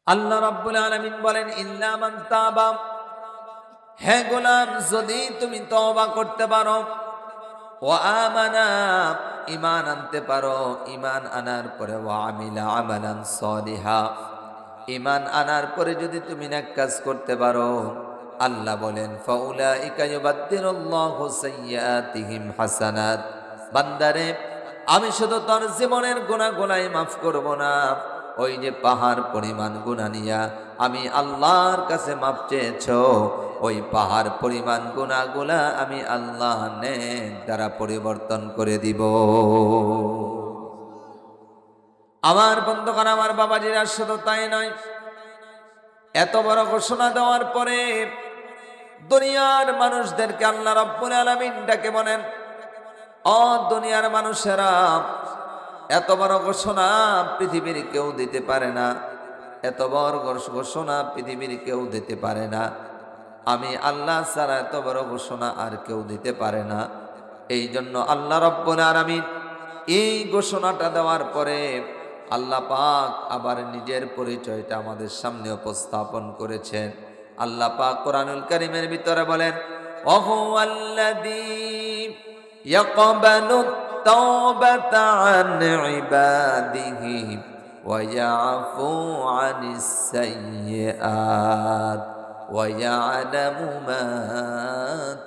আল্লাহ রাব্বুল আলামিন বলেন ইল্লা মান তাবা, হে গোলাম যদি তুমি তওবা করতে পারো, ওয়া আমানা ঈমান আনতে পারো, ঈমান আনার পরে ওয়া আমিলা আমালান সলিহা, ঈমান আনার পরে যদি তুমি নেক কাজ করতে পারো, আল্লাহ বলেন ফাউলাইকা ইউবাদদিলুল্লাহু সাইয়্যাতিহিম হাসানাত। বান্দারে, আমি শুধু তোর জীবনের গুনাহগুলাই মাফ করব না, ওই যে পাহাড় পরিমাণ গুনাহ নিয়া আমি আল্লাহর কাছে মাপ চেয়েছ, ওই পাহাড় পরিমাণ গুনাহগুলা আমি আল্লাহ নেক দ্বারা পরিবর্তন করে দিব। আমার বন্ধুগণ, আমার বাবাজিরা, শুধু তাই নয়, এত বড় ঘোষণা দেওয়ার পরে দুনিয়ার মানুষদেরকে আল্লাহ রাব্বুল আলামিন ডাকে বলেন, ও দুনিয়ার মানুষেরা, এত বড় ঘোষণা পৃথিবীর কেউ দিতে পারে না, এত বড় ঘোষণা পৃথিবীর কেউ দিতে পারে না, আমি আল্লাহ ছাড়া এত বড় ঘোষণা আর কেউ দিতে পারে না। এই জন্য আল্লাহ রাব্বুল আলামিন এই ঘোষণাটা দেওয়ার পরে আল্লাহ পাক আবার নিজের পরিচয়টা আমাদের সামনে উপস্থাপন করেছেন। আল্লাহ পাক কোরআনুল কারীমের ভিতরে বলেন, ওয়াহুয়াল্লাযী ইয়াকবালু তাওবাতা আন ইবাদিহি ওয়া ইয়াফু আনিস সাইয়্যাত ওয়া ইয়ালামু মা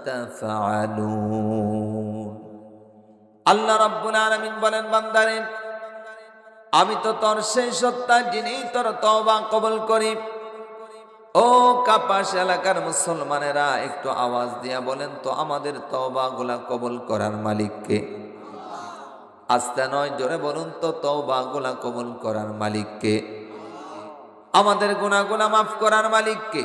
তাফআলুন। আল্লাহ রাব্বুল আলামিন বলেন, বান্দারে, আমি তো তোর সেই সত্তা যিনি তোর তওবা কবুল করি। ও কাপাস এলাকার মুসলমানেরা, একটু আওয়াজ দিয়া বলেন তো, আমাদের তওবাগুলা কবুল করার মালিক কে? আস্তে নয়, জোরে বলুন তো, তওবাগুলা কবুল করার মালিক কে? আমাদের গুনাহগুলা মাফ করার মালিক কে?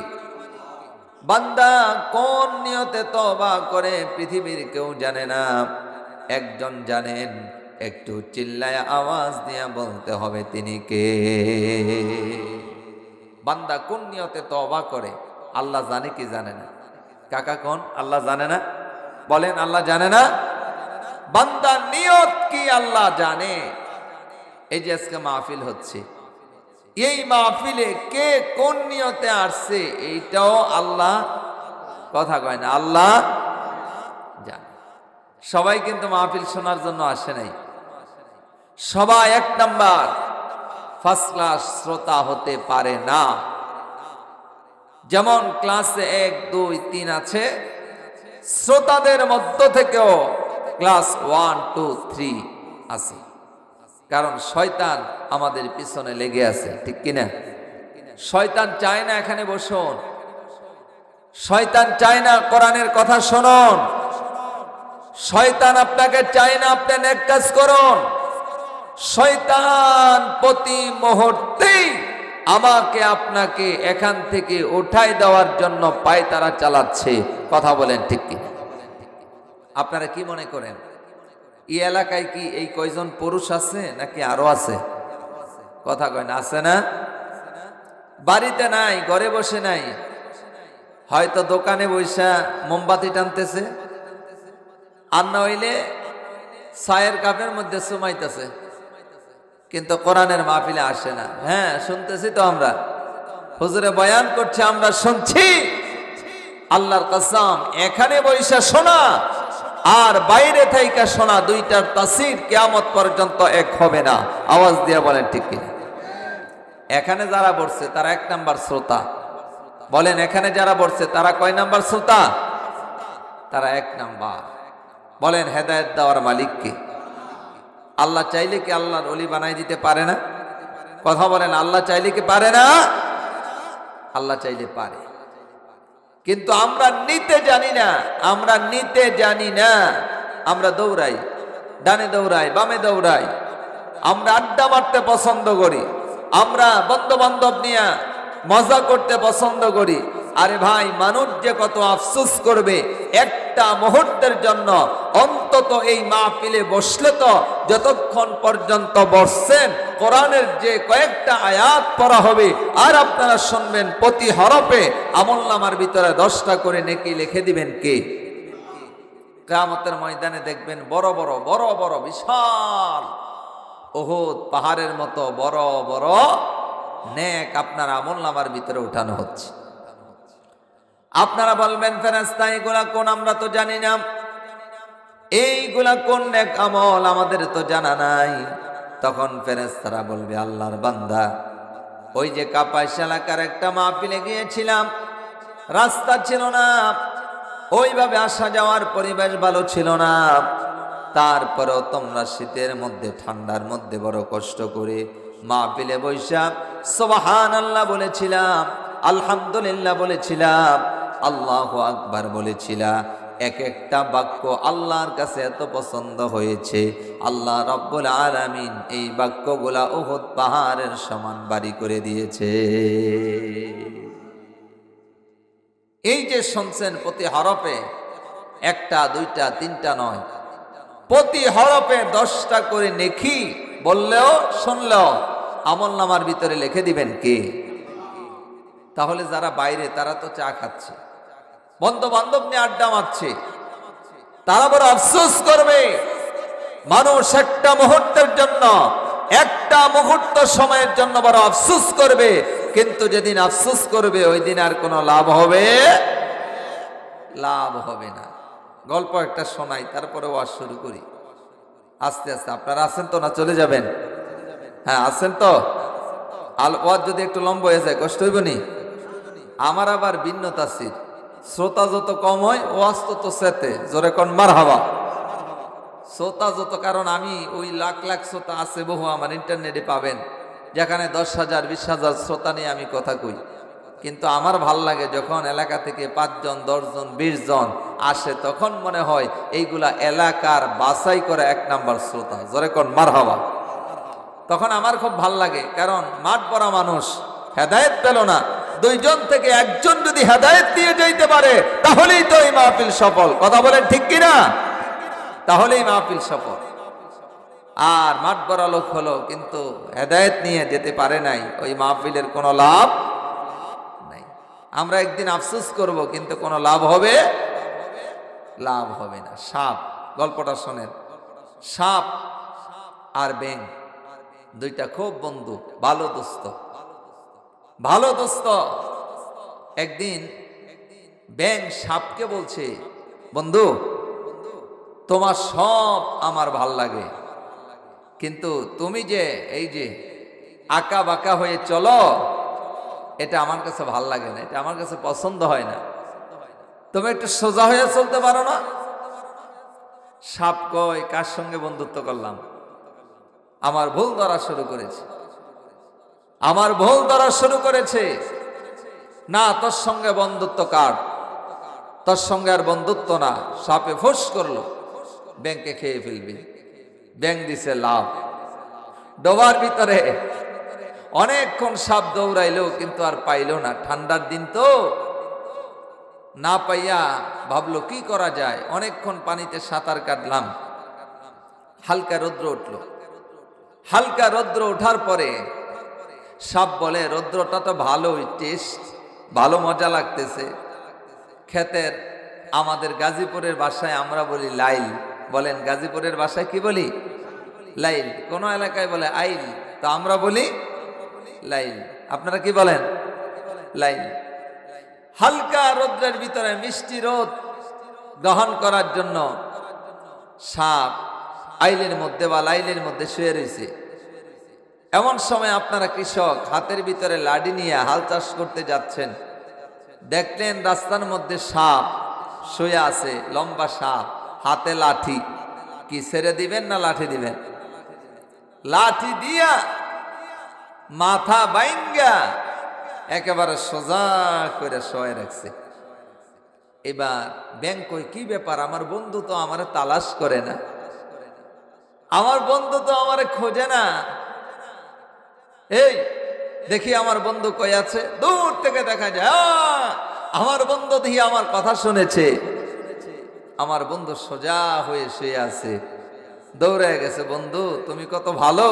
বান্দা কোন নিয়তে তওবা করে পৃথিবীর কেউ জানে না, একজন জানেন। একটু চিল্লায় আওয়াজ দিয়া বলতে হবে, তিনি কে? বান্দা কোন নিয়তে তওবা করে আল্লাহ জানে কি জানে না? কাকা কোন আল্লাহ জানে না? বলেন, আল্লাহ জানে না? বান্দার নিয়ত কি আল্লাহ জানে। এই যে আজকে মাহফিল হচ্ছে, এই মাহফিলে কে কোন নিয়তে আসছে এইটাও আল্লাহ, কথা কয় না, আল্লাহ জানে। সবাই কিন্তু মাহফিল শোনার জন্য আসে নাই। সবাই এক নাম্বার ফার্স্ট ক্লাস শ্রোতা হতে পারে না। যেমন ক্লাসে 1, 2, 3 আছে, শ্রোতাদের মধ্য থেকেও ক্লাস 1, 2, 3 আছে। কারণ শয়তান আমাদের পিছনে লেগে আছে, ঠিক কিনা? শয়তান চায় না এখানে বসুন, শয়তান চায় না কোরআনের কথা শুনুন, শয়তান আপনাকে চায় না আপনি নেক কাজ করুন। শয়তান প্রতি মুহূর্তেই আমাকে আপনাকে এখান থেকে উঠাই দেওয়ার জন্য পায়তারা চালাচ্ছে। কথা বলেন ঠিক কি? আপনারা কি মনে করেন, এই এলাকায় কি এই কয়জন পুরুষ আছে নাকি আরো আছে? কথা কয় না, আছে না? বাড়িতে নাই, ঘরে বসে নাই, হয়তো দোকানে বসে মোমবাতি টানতেছে, আর না হইলে চায়ের কাপের মধ্যে সুমাইতেছে, কিন্তু কোরআনের মাহফিলে আসে না। হ্যাঁ, শুনতেছি তো আমরা, হুজুরে বয়ান করছে, আমরা শুনছি। আল্লাহর কসম, এখানে বইসা শোনা আর বাইরে থাইকা শোনা, দুইটার তাসির কিয়ামত পর্যন্ত এক হবে না। আওয়াজ দিয়ে বলেন ঠিক কিনা? এখানে যারা বসছে তারা 1 নাম্বার শ্রোতা। বলেন, এখানে যারা বসছে তারা কয় নাম্বার শ্রোতা? তারা 1 নাম্বার। বলেন, হেদায়েত দেওয়ার মালিক কে? আল্লাহ চাইলে কি আল্লাহর ওলি বানাই দিতে পারে না? কথা বলেন, আল্লাহ চাইলে কি পারে না? আল্লাহ চাইলে পারে, কিন্তু আমরা নিতে জানি না। আমরা নিতে জানি না, আমরা দৌড়াই, ডানে দৌড়াই, বামে দৌড়াই, আমরা আড্ডা মারতে পছন্দ করি, আমরা বন্ধু বান্ধব নিয়ে মজা করতে পছন্দ করি। আরে ভাই, মানুষ যে কত আফসোস করবে একটা মুহূর্তের জন্য। অন্তত এই মাহফিলে বসলে তো যতক্ষণ পর্যন্ত বসছেন কোরআনের যে কয়েকটা আয়াত পড়া হবে আর আপনারা শুনবেন, প্রতি হরফে আমলনামার ভিতরে 10টা করে নেকি লিখে দিবেন কে? কিয়ামতের ময়দানে দেখবেন বড় বড় বড় বড় বিশাল উহুদ পাহাড়ের মতো বড় বড় নেক আপনার আমলনামার ভিতরে উঠানো হচ্ছে। আপনারা বলবেন ফেরেশতা এগুলা কোন, আমরা তো জানি না, এইগুলা কোন নেক আমল আমাদের তো জানা নাই। তখন ফেরেশতারা বলবে আল্লাহর বান্দা, ওই যে কাপাস এলাকার একটা মাহফিলে গিয়েছিলাম, রাস্তা ছিল না, ওইভাবে আসা যাওয়ার পরিবেশ ভালো ছিল না, তারপরেও তোমরা শীতের মধ্যে ঠান্ডার মধ্যে বড় কষ্ট করে মাহফিলে বৈশা সুবহানাল্লাহ বলেছিলাম, আলহামদুলিল্লাহ বলেছিলাম, আল্লাহু আকবার বলেছিলাম। এক একটা বাক্য আল্লাহর কাছে এত পছন্দ হয়েছে, আল্লাহ রাব্বুল আলামিন এই বাক্যগুলা উহুদ পাহাড়ের সমান বাড়ি করে দিয়েছে। এই যে শুনছেন, প্রতি হরফে একটা দুইটা তিনটা নয়, প্রতি হরফে 10টা করে নেকি বললেও শুনলেও আমলনামার ভিতরে লিখে দিবেন কে? তাহলে যারা বাইরে তারা তো চা খাচ্ছে, বন্ধু বান্ধব নিয়ে আড্ডা মারছে, তারা বড় আফসোস করবে। মানুষ একটা মুহূর্তের জন্য, একটা মুহূর্ত সময়ের জন্য বড় আফসোস করবে, কিন্তু যেদিন আফসোস করবে ওই দিন আর কোনো লাভ হবে না। গল্প একটা শোনাই, তারপরে ওয়াজ শুরু করি আস্তে আস্তে। আপনারা আছেন তো না চলে যাবেন? হ্যাঁ আছেন তো? ওয়াজ যদি একটু লম্বা হয়ে যায় কষ্ট হইব নি? আমার আবার ভিন্ন তাসির, শ্রোতা যত কম হয় ওয়াজ তত সেতে জোরে কোন মারহাবা। শ্রোতা যত, কারণ আমি ওই লাখ লাখ শ্রোতা আছে বহু, আমার ইন্টারনেটে পাবেন, যেখানে 10,000 20,000 শ্রোতা নিয়ে আমি কথা কই। কিন্তু আমার ভাল লাগে যখন এলাকা থেকে 5 জন 10 জন 20 জন আসে, তখন মনে হয় এইগুলা এলাকার বাছাই করে 1 নাম্বার শ্রোতা, জোরে কোন মারহাবা। তখন আমার খুব ভাল লাগে, কারণ মাঠ ভরা মানুষ হেদায়েত পেল না, 2 জন থেকে 1 জন যদি হেদায়েত দিয়ে যাইতে পারে তাহলেই তো এই মাহফিল সফল। কথা বলেন ঠিক কিনা? তাহলেই মাহফিল সফল। আর মাঠ ভরা লোক হলো কিন্তু হেদায়েত নিয়ে যেতে পারে নাই, ওই মাহফিলের কোনো লাভ নাই। আমরা একদিন আফসোস করব, কিন্তু কোনো লাভ হবে না। সাপ, গল্পটা শোনেন। সাপ আর ব্যাঙ দুইটা খুব বন্ধু, ভালো দোস্ত। একদিন ব্যাঙ সাপকে বলছে, বন্ধু তোমার সব আমার ভাল লাগে, কিন্তু তুমি যে এই যে আঁকা বাঁকা হয়ে চলো, এটা আমার কাছে ভাল লাগে না, এটা আমার কাছে পছন্দ হয় না, তুমি একটু সোজা হয়ে চলতে পারো না? সাপ কয়, কার সঙ্গে বন্ধুত্ব করলাম? আমার ভুল ধরা শুরু করেছে, না তোর সঙ্গে বন্ধুত্ব কার, তোর সঙ্গে আর বন্ধুত্ব না। সাপে ফুস করলো, ব্যাঙকে খেয়ে ফেলবি। ব্যাঙ দিছে লাভ, ডোবার ভিতরে অনেকক্ষণ সাপ দৌড়াইলো, কিন্তু আর পাইলো না। ঠান্ডার দিন তো, না পাইয়া ভাবলো কি করা যায়। অনেকক্ষণ পানিতে সাঁতার কাটলাম, হালকা রৌদ্র ওঠার পরে সাপ বলে, রৌদ্রটা তো ভালোই টেস্ট, ভালো মজা লাগতেছে। ক্ষেতের আমাদের গাজীপুরের ভাষায় আমরা বলি লাইল, বলেন গাজীপুরের ভাষায় কি বলি? লাইল। কোন এলাকায় বলে আইল, তো আমরা বলি লাইল। আপনারা কি বলেন? লাইল। হালকা রৌদ্রের ভিতরে মিষ্টি রোদ গ্রহণ করার জন্য সাপ আইলের মধ্যে বা লাইলের মধ্যে শুয়ে রয়েছে। এমন সময় আপনারা কৃষক হাতের ভিতরে লাঠি নিয়ে হাল চাষ করতে যাচ্ছেন, দেখলেন রাস্তার মধ্যে সাপ শুয়ে আছে, লম্বা সাপ, হাতে লাঠি। কি ছেড়ে দিবেন না লাঠি দিবেন? লাঠি দিয়া মাথা বাইঙ্গা একেবারে সোজা করে শোয়ে রাখছে। এবার ব্যাঙ কই, কি ব্যাপার? আমার বন্ধু তো আমারে তালাশ করে না, আমার বন্ধু তো আমারে খোঁজে না। এই দেখি আমার বন্ধু কই আছে। দূর থেকে দেখা যায় আমার বন্ধু দেখি আমার কথা শুনেছে। আমার বন্ধু সোজা হয়ে শুয়ে আছে, দৌড়ে গেছে। বন্ধু তুমি কত ভালো,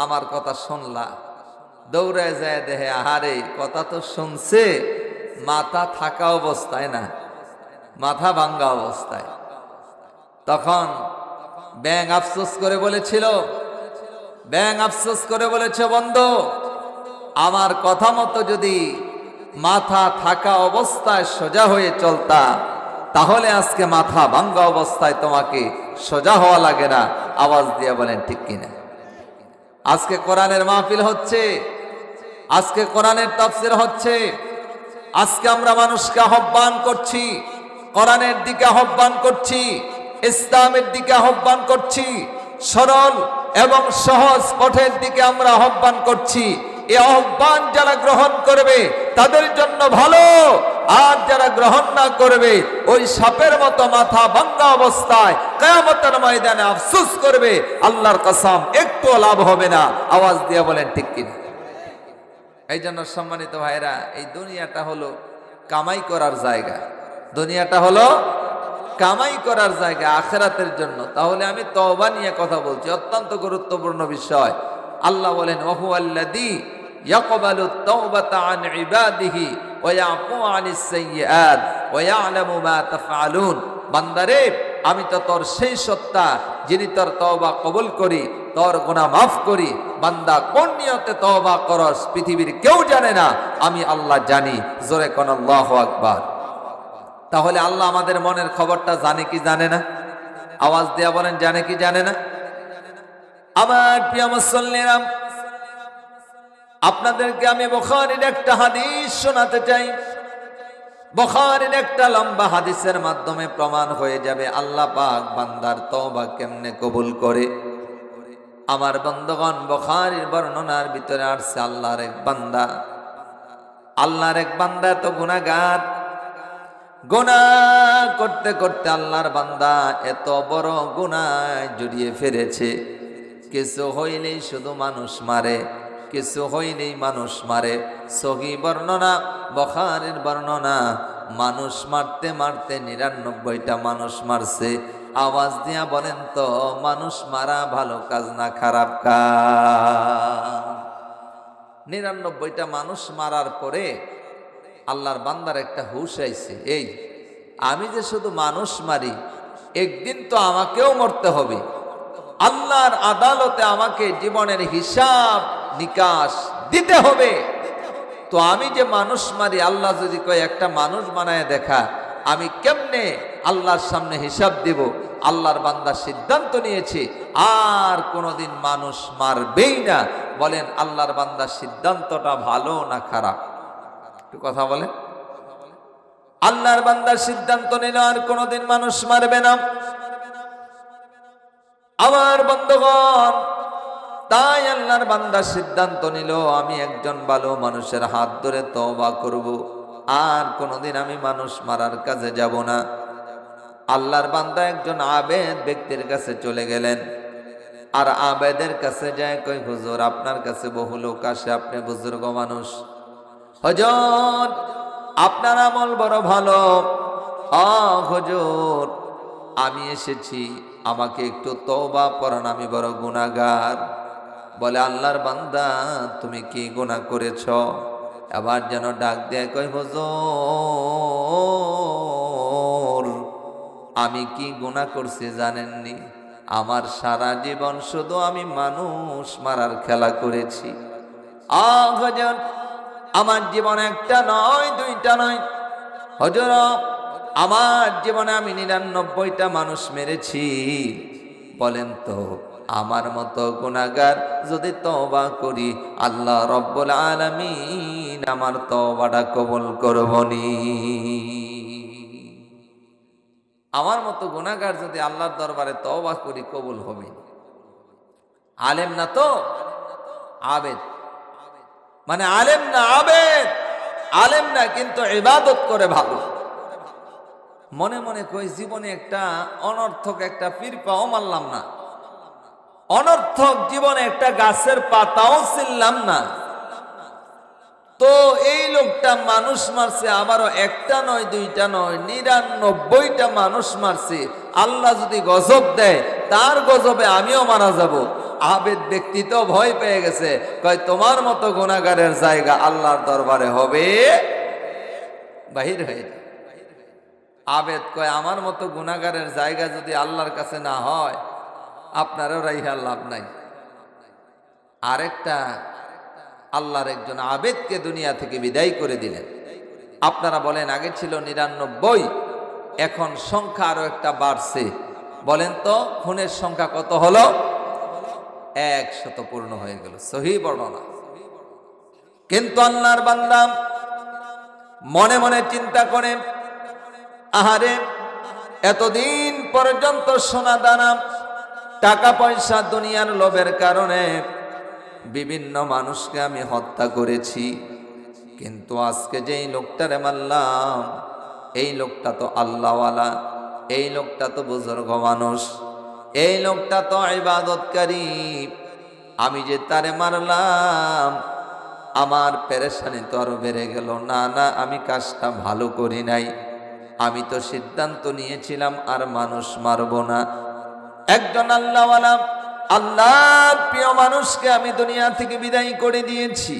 আমার কথা শুনলা। দৌড়ে যায় দেখে, আহারে কথা তো শুনছে, মাথা থাকা অবস্থায় না, মাথা ভাঙ্গা অবস্থায়। তখন ব্যাঙ আফসোস করে বলেছে, বন্ধু আমার কথা মতো যদি মাথা থাকা অবস্থায় সোজা হয়ে চলতা, তাহলে আজকে মাথা ভাঙ্গা অবস্থায় তোমাকে সোজা হওয়া লাগে না। আওয়াজ দিয়ে বলেন ঠিক কিনা? আজকে কোরআনের মাহফিল হচ্ছে, আজকে কোরআনের তাফসীর হচ্ছে, আজকে আমরা মানুষকে আহ্বান করছি, কোরআনের দিকে আহ্বান করছি, ইসলামের দিকে আহ্বান করছি, সরল এবং সহজ পথের দিকে আমরা আহ্বান করছি। এই আহ্বান যারা গ্রহণ করবে তাদের জন্য ভালো, আর যারা গ্রহণ না করবে ওই সাপের মতো মাথা ভাঙ্গা অবস্থায় কিয়ামতের ময়দানে আফসোস করবে। আল্লাহর কসম, একটু লাভ হবে না। আওয়াজ দিয়ে বলেন ঠিক কিনা? এই জন্য সম্মানিত ভাইরা, এই দুনিয়াটা হলো কামাই করার জায়গা, দুনিয়াটা হলো কামাই করার জায়গা আখিরাতের জন্য। তাহলে আমি তওবা নিয়ে কথা বলছি, অত্যন্ত গুরুত্বপূর্ণ বিষয়। আল্লাহ বলেন, ওয়াহুয়াল্লাযী ইয়াকবালু তাওবাতা আন ইবাদিহি ওয়া ইয়াফু আনিস সাইয়্যাত ওয়া ইয়ালামু মা তাফআলুন। বান্দারে, আমি তো তোর সেই সত্তা যিনি তোর তওবা কবুল করি, তোর গুনাহ মাফ করি। বান্দা কোন নিয়তে তওবা করস পৃথিবীর কেউ জানে না, আমি আল্লাহ জানি। জোরে কোন আল্লাহু আকবার। তাহলে আল্লাহ আমাদের মনের খবরটা জানে কি জানে না? আওয়াজ দেয়া বলেন, জানে কি জানে না? আমার প্রিয় মুসল্লিরা, আপনাদেরকে আমি বুখারীর একটা হাদিস শোনাতে চাই। বুখারীর একটা লম্বা হাদিসের মাধ্যমে প্রমাণ হয়ে যাবে আল্লাহ পাক বান্দার তওবা কেমনে কবুল করে। আমার বন্ধুগণ, বুখারীর বর্ণনার ভিতরে আসছে আল্লাহর এক বান্দা তো গুনাহগার, গুনাহ করতে করতে আল্লাহর বান্দা এত বড় গুনায় জড়িয়ে ফেলেছে, কিছু হইলেই শুধু মানুষ মারে, কিছু হইলেই মানুষ মারে। সহিহ বর্ণনা, বুখারীর বর্ণনা, মানুষ মারতে মারতে ৯৯টা মানুষ মারছে। আওয়াজ দিয়া বলেন তো, মানুষ মারা ভালো কাজ না খারাপ কাজ? ৯৯টা মানুষ মারার পরে আল্লাহর বান্দার একটা হুশ আইছে, এই আমি যে শুধু মানুষ মারি, একদিন তো আমাকেও মরতে হবে। আল্লাহর আদালতে আমাকে জীবনের হিসাব নিকাশ দিতে হবে। তো আমি যে মানুষ মারি, আল্লাহ যদি কয় একটা মানুষ বানায় দেখা, আমি কেমনে আল্লাহর সামনে হিসাব দিব? আল্লাহর বান্দা সিদ্ধান্ত নিয়েছে আর কোনোদিন মানুষ মারবেই না। বলেন, আল্লাহর বান্দার সিদ্ধান্তটা ভালো না খারাপ? একটু কথা বলেন। আল্লাহর বান্দার সিদ্ধান্ত নিল আর কোনোদিন মানুষ মারবে না। আমার বন্ধুগণ, তাই আল্লাহর বান্দা সিদ্ধান্ত নিল, আমি একজন ভালো মানুষের হাত ধরে তওবা করব, আর কোনোদিন আমি মানুষ মারার কাজে যাব না। আল্লাহর বান্দা একজন আবেদ ব্যক্তির কাছে চলে গেলেন, আর আবেদের কাছে যায়, কই হুজুর, আপনার কাছে বহু লোক আসে, আপনি বুজুর্গ মানুষ, হুজুর আপনার আমল বড় ভালো, হুজুর আমি এসেছি, আমাকে একটু তওবা পড়ান, আমি বড় গুনাহগার। বলে, আল্লাহর বান্দা তুমি কি গুনাহ করেছ? আবার যেন ডাক দেয়, কই হুজুর আমি কি গুনাহ করছি জানেননি? আমার সারা জীবন শুধু আমি মানুষ মারার খেলা করেছি। হুজুর আমার জীবন একটা নয়, দুইটা নয়, হুজুর আমার জীবনে আমি ৯৯টা মানুষ মেরেছি। বলেন তো, আমার মতো গুনাহগার যদি তওবা করি, আল্লাহ রব্বুল আলামিন আমার তওবাটা কবুল করবনি? আমার মতো গুনাহগার যদি আল্লাহর দরবারে তওবা করি, কবুল হবে? আলেম না তো আবেদ, মানে আলেম না আবেদ, আলেম না কিন্তু ইবাদত করে ভালো। মনে মনে কই, জীবনে একটা অনর্থক একটা পীর পাও মারলাম না, অনর্থক জীবনে একটা গাছের পাতাও ছিললাম না। তো এই লোকটা মানুষ মারছে, আবারও একটা নয়, দুইটা নয়, ৯৯টা মানুষ মারছে। আল্লাহ যদি গজব দেয়, তার গজবে আমিও মারা যাব। আবেদ ব্যক্তি তো ভয় পেয়ে গেছে, কয় তোমার মতো গুনাহগারের জায়গা আল্লাহর দরবারে হবে বাহির হয়ে যায়। আবেদ কয়, আমার মতো গুনাহগারের জায়গা যদি আল্লাহর কাছে না হয়, আপনারও রাইহার লাভ নাই। আরেকটা আল্লাহর একজন আবেদকে দুনিয়া থেকে বিদায় করে দিলেন। আপনারা বলেন আগে ছিল 99, এখন সংখ্যা আরো একটা বাড়ছে। বলেন তো খুনের সংখ্যা কত হলো? 100 পূর্ণ হয়ে গেল, সহিহ বর্ণনা। কিন্তু আল্লাহর বান্দা মনে মনে চিন্তা করেন, আহারে এতদিন পর্যন্ত সোনা দানা টাকা পয়সা দুনিয়ার লোভের কারণে বিভিন্ন মানুষকে আমি হত্যা করেছি, কিন্তু আজকে যেই লোকটারে মারলাম এই লোকটা তো আল্লাহওয়ালা, এই লোকটা তো বুজুর্গ মানুষ, এই লোকটা তো ইবাদতকারী। আমি যে তারে মারলাম আমার পেরেশানি তো আরো বেড়ে গেল। না না, আমি কাজটা ভালো করি নাই। আমি তো সিদ্ধান্ত নিয়েছিলাম আর মানুষ মারব না। একজন আল্লাহওয়ালা আল্লাহর প্রিয় মানুষকে আমি দুনিয়া থেকে বিদায় করে দিয়েছি।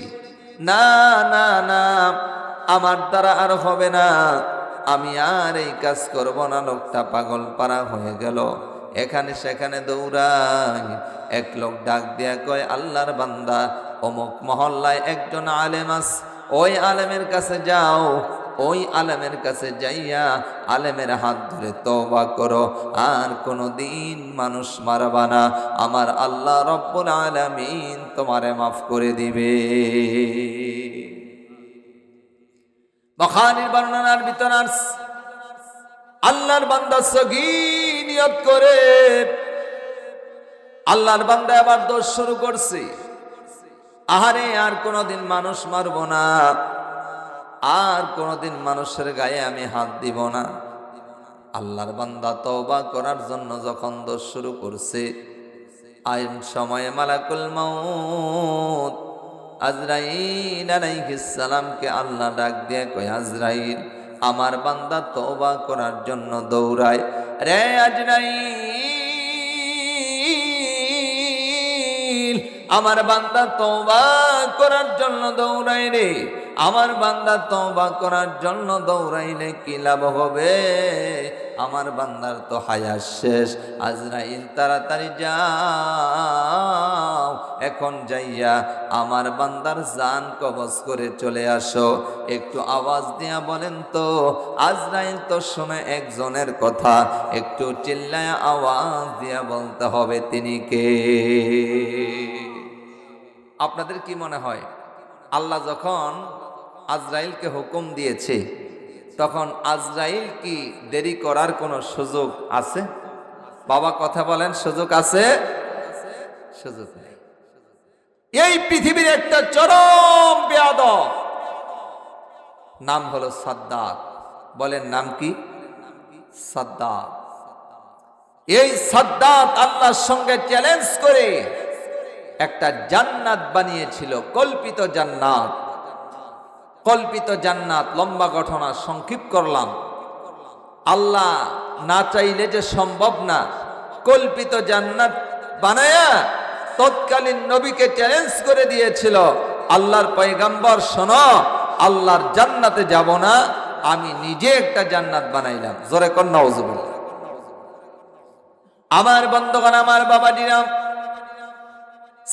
না না না, আমার দ্বারা আর হবে না, আমি আর এই কাজ করব না। লোকটা পাগল পারা হয়ে গেল, এখানে সেখানে দৌড়াই। এক লোক ডাক দিয়া কয়, আল্লাহর বান্দা অমুক মহল্লায় একজন আলেম আছে, ওই আলেমের কাছে যাও। ওই আলেমের কাছে যাইয়া আলেমের হাত ধরে তওবা করো, আর কোনোদিন মানুষ মারবা না। আমার আল্লাহ রব্বুল আলামিন তোমারে মাফ করে দিবে। বুখারীর বর্ণনার ভিতর আছে, আল্লাহর বান্দা সগী নিয়ত করে আল্লাহর বান্দা আবার দোষ শুরু করছে। আহারে আর কোনোদিন মানুষ মারব না, আর কোনোদিন মানুষের গায়ে আমি হাত দিব না। আল্লাহর বান্দা তওবা করার জন্য যখন দোষ শুরু করছে, আইন সময়ে মালাকুল মাউত আজরাইল আলাইহিস সালামকে আল্লাহ ডাক দিয়ে কয়, আজরাইল আমার বান্দা তওবা করার জন্য দৌড়ায়। রে আজরাইল, আমার বান্দা তওবা করার জন্য দৌড়ায় রে। আমার বান্দা তওবা করার জন্য দৌড়াইলে কি লাভ হবে? আমার বান্দার তো হায়াত শেষ। আজরাইল তাড়াতাড়ি যাও, এখন যাইয়া আমার বান্দার জান কবজ করে চলে আসো। একটু আওয়াজ দিয়া বলেন তো, আজরাইল তো শুনে একজনের কথা, একটু চিল্লায়া আওয়াজ দিয়া বলতে হবে তিনি কে? আপনাদের কি মনে হয়, আল্লাহ যখন আজরাইলকে হুকুম দিয়েছে তখন আজরাইল কি দেরি করার কোনো সুযোগ আছে? বাবা কথা বলেন, সুযোগ আছে? সুযোগ নেই। এই পৃথিবীর একটা চরম বেয়াদব নাম হলো সাদ্দাত। বলেন নাম কি? সাদ্দাত। এই সাদ্দাত আল্লাহর সঙ্গে চ্যালেঞ্জ করে একটা জান্নাত বানিয়েছিল, কল্পিত জান্নাত। কল্পিত জান্নাত, লম্বা ঘটনা সংক্ষিপ্ত করলাম। আল্লাহ না চাইলে যে সম্ভব না, কল্পিত জান্নাত বানায়া তৎকালীন নবীকে চ্যালেঞ্জ করে দিয়েছিল, আল্লাহর পয়গম্বর শোনো, আল্লাহর জান্নাতে যাব না, আমি নিজে একটা জান্নাত বানাইলাম। জোরে কর নাউজুবিল্লাহ। আমার বন্ধুগণ, আমার বাবাজিরা,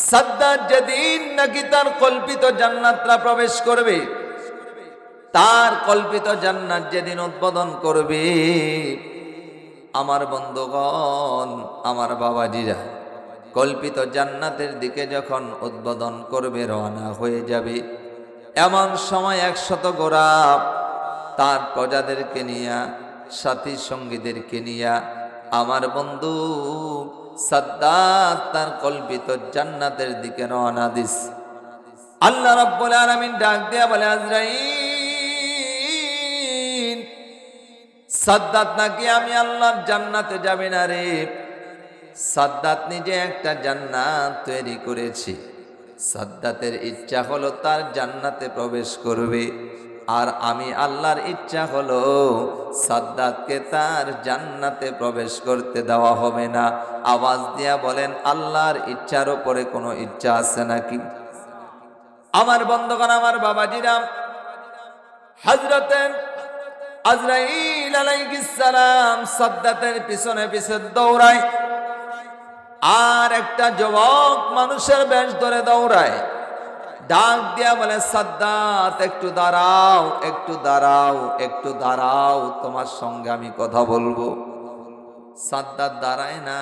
সাদ্দাত যেদিন নাকি তার কল্পিত জান্নাতরা প্রবেশ করবে, তার কল্পিত জান্নাত যেদিন উদ্বোধন করবে, আমার বন্ধুগণ, আমার বাবাজিরা, কল্পিত জান্নাতের দিকে যখন উদ্বোধন করবে, রওনা হয়ে যাবে, এমন সময় 100 ঘোড়া তার প্রজাদেরকে নিয়া, সাথী সঙ্গীদেরকে নিয়া আমার বন্ধু সাদ্দাত তার কল্পিত জান্নাতের দিকে রওনা দিস। আল্লাহ রাব্বুল আলামিন ডাক দিয়া বলে, আজরাইল, সাদ্দাত নাকি আমি আল্লাহর জান্নাতে যাবে না রে। সাদ্দাত নিজে একটা জান্নাত তৈরি করেছে। সাদ্দাতের ইচ্ছা হলো তার জান্নাতে প্রবেশ করবে, আর আমি আল্লাহর ইচ্ছা হলো সাদ্দাতকে তার জান্নাতে প্রবেশ করতে দেওয়া হবে না। আওয়াজ দিয়া বলেন, আল্লাহর ইচ্ছার উপরে কোনো ইচ্ছা আছে নাকি? আমার বন্ধুগণ, আমার বাবাজিরা, হযরতে আজরাইল আলাইহিস সালাম সাদ্দাতের পিছনে পিছনে দৌড়ায়, আর একটা যুবক মানুষের বেশ ধরে দৌড়ায়। ডাক দিয়া বলে, সাদ্দাত একটু দাঁড়াও, একটু দাঁড়াও, একটু দাঁড়াও, তোমার সঙ্গে আমি কথা বলবো। সাদ্দাত দাঁড়ায় না।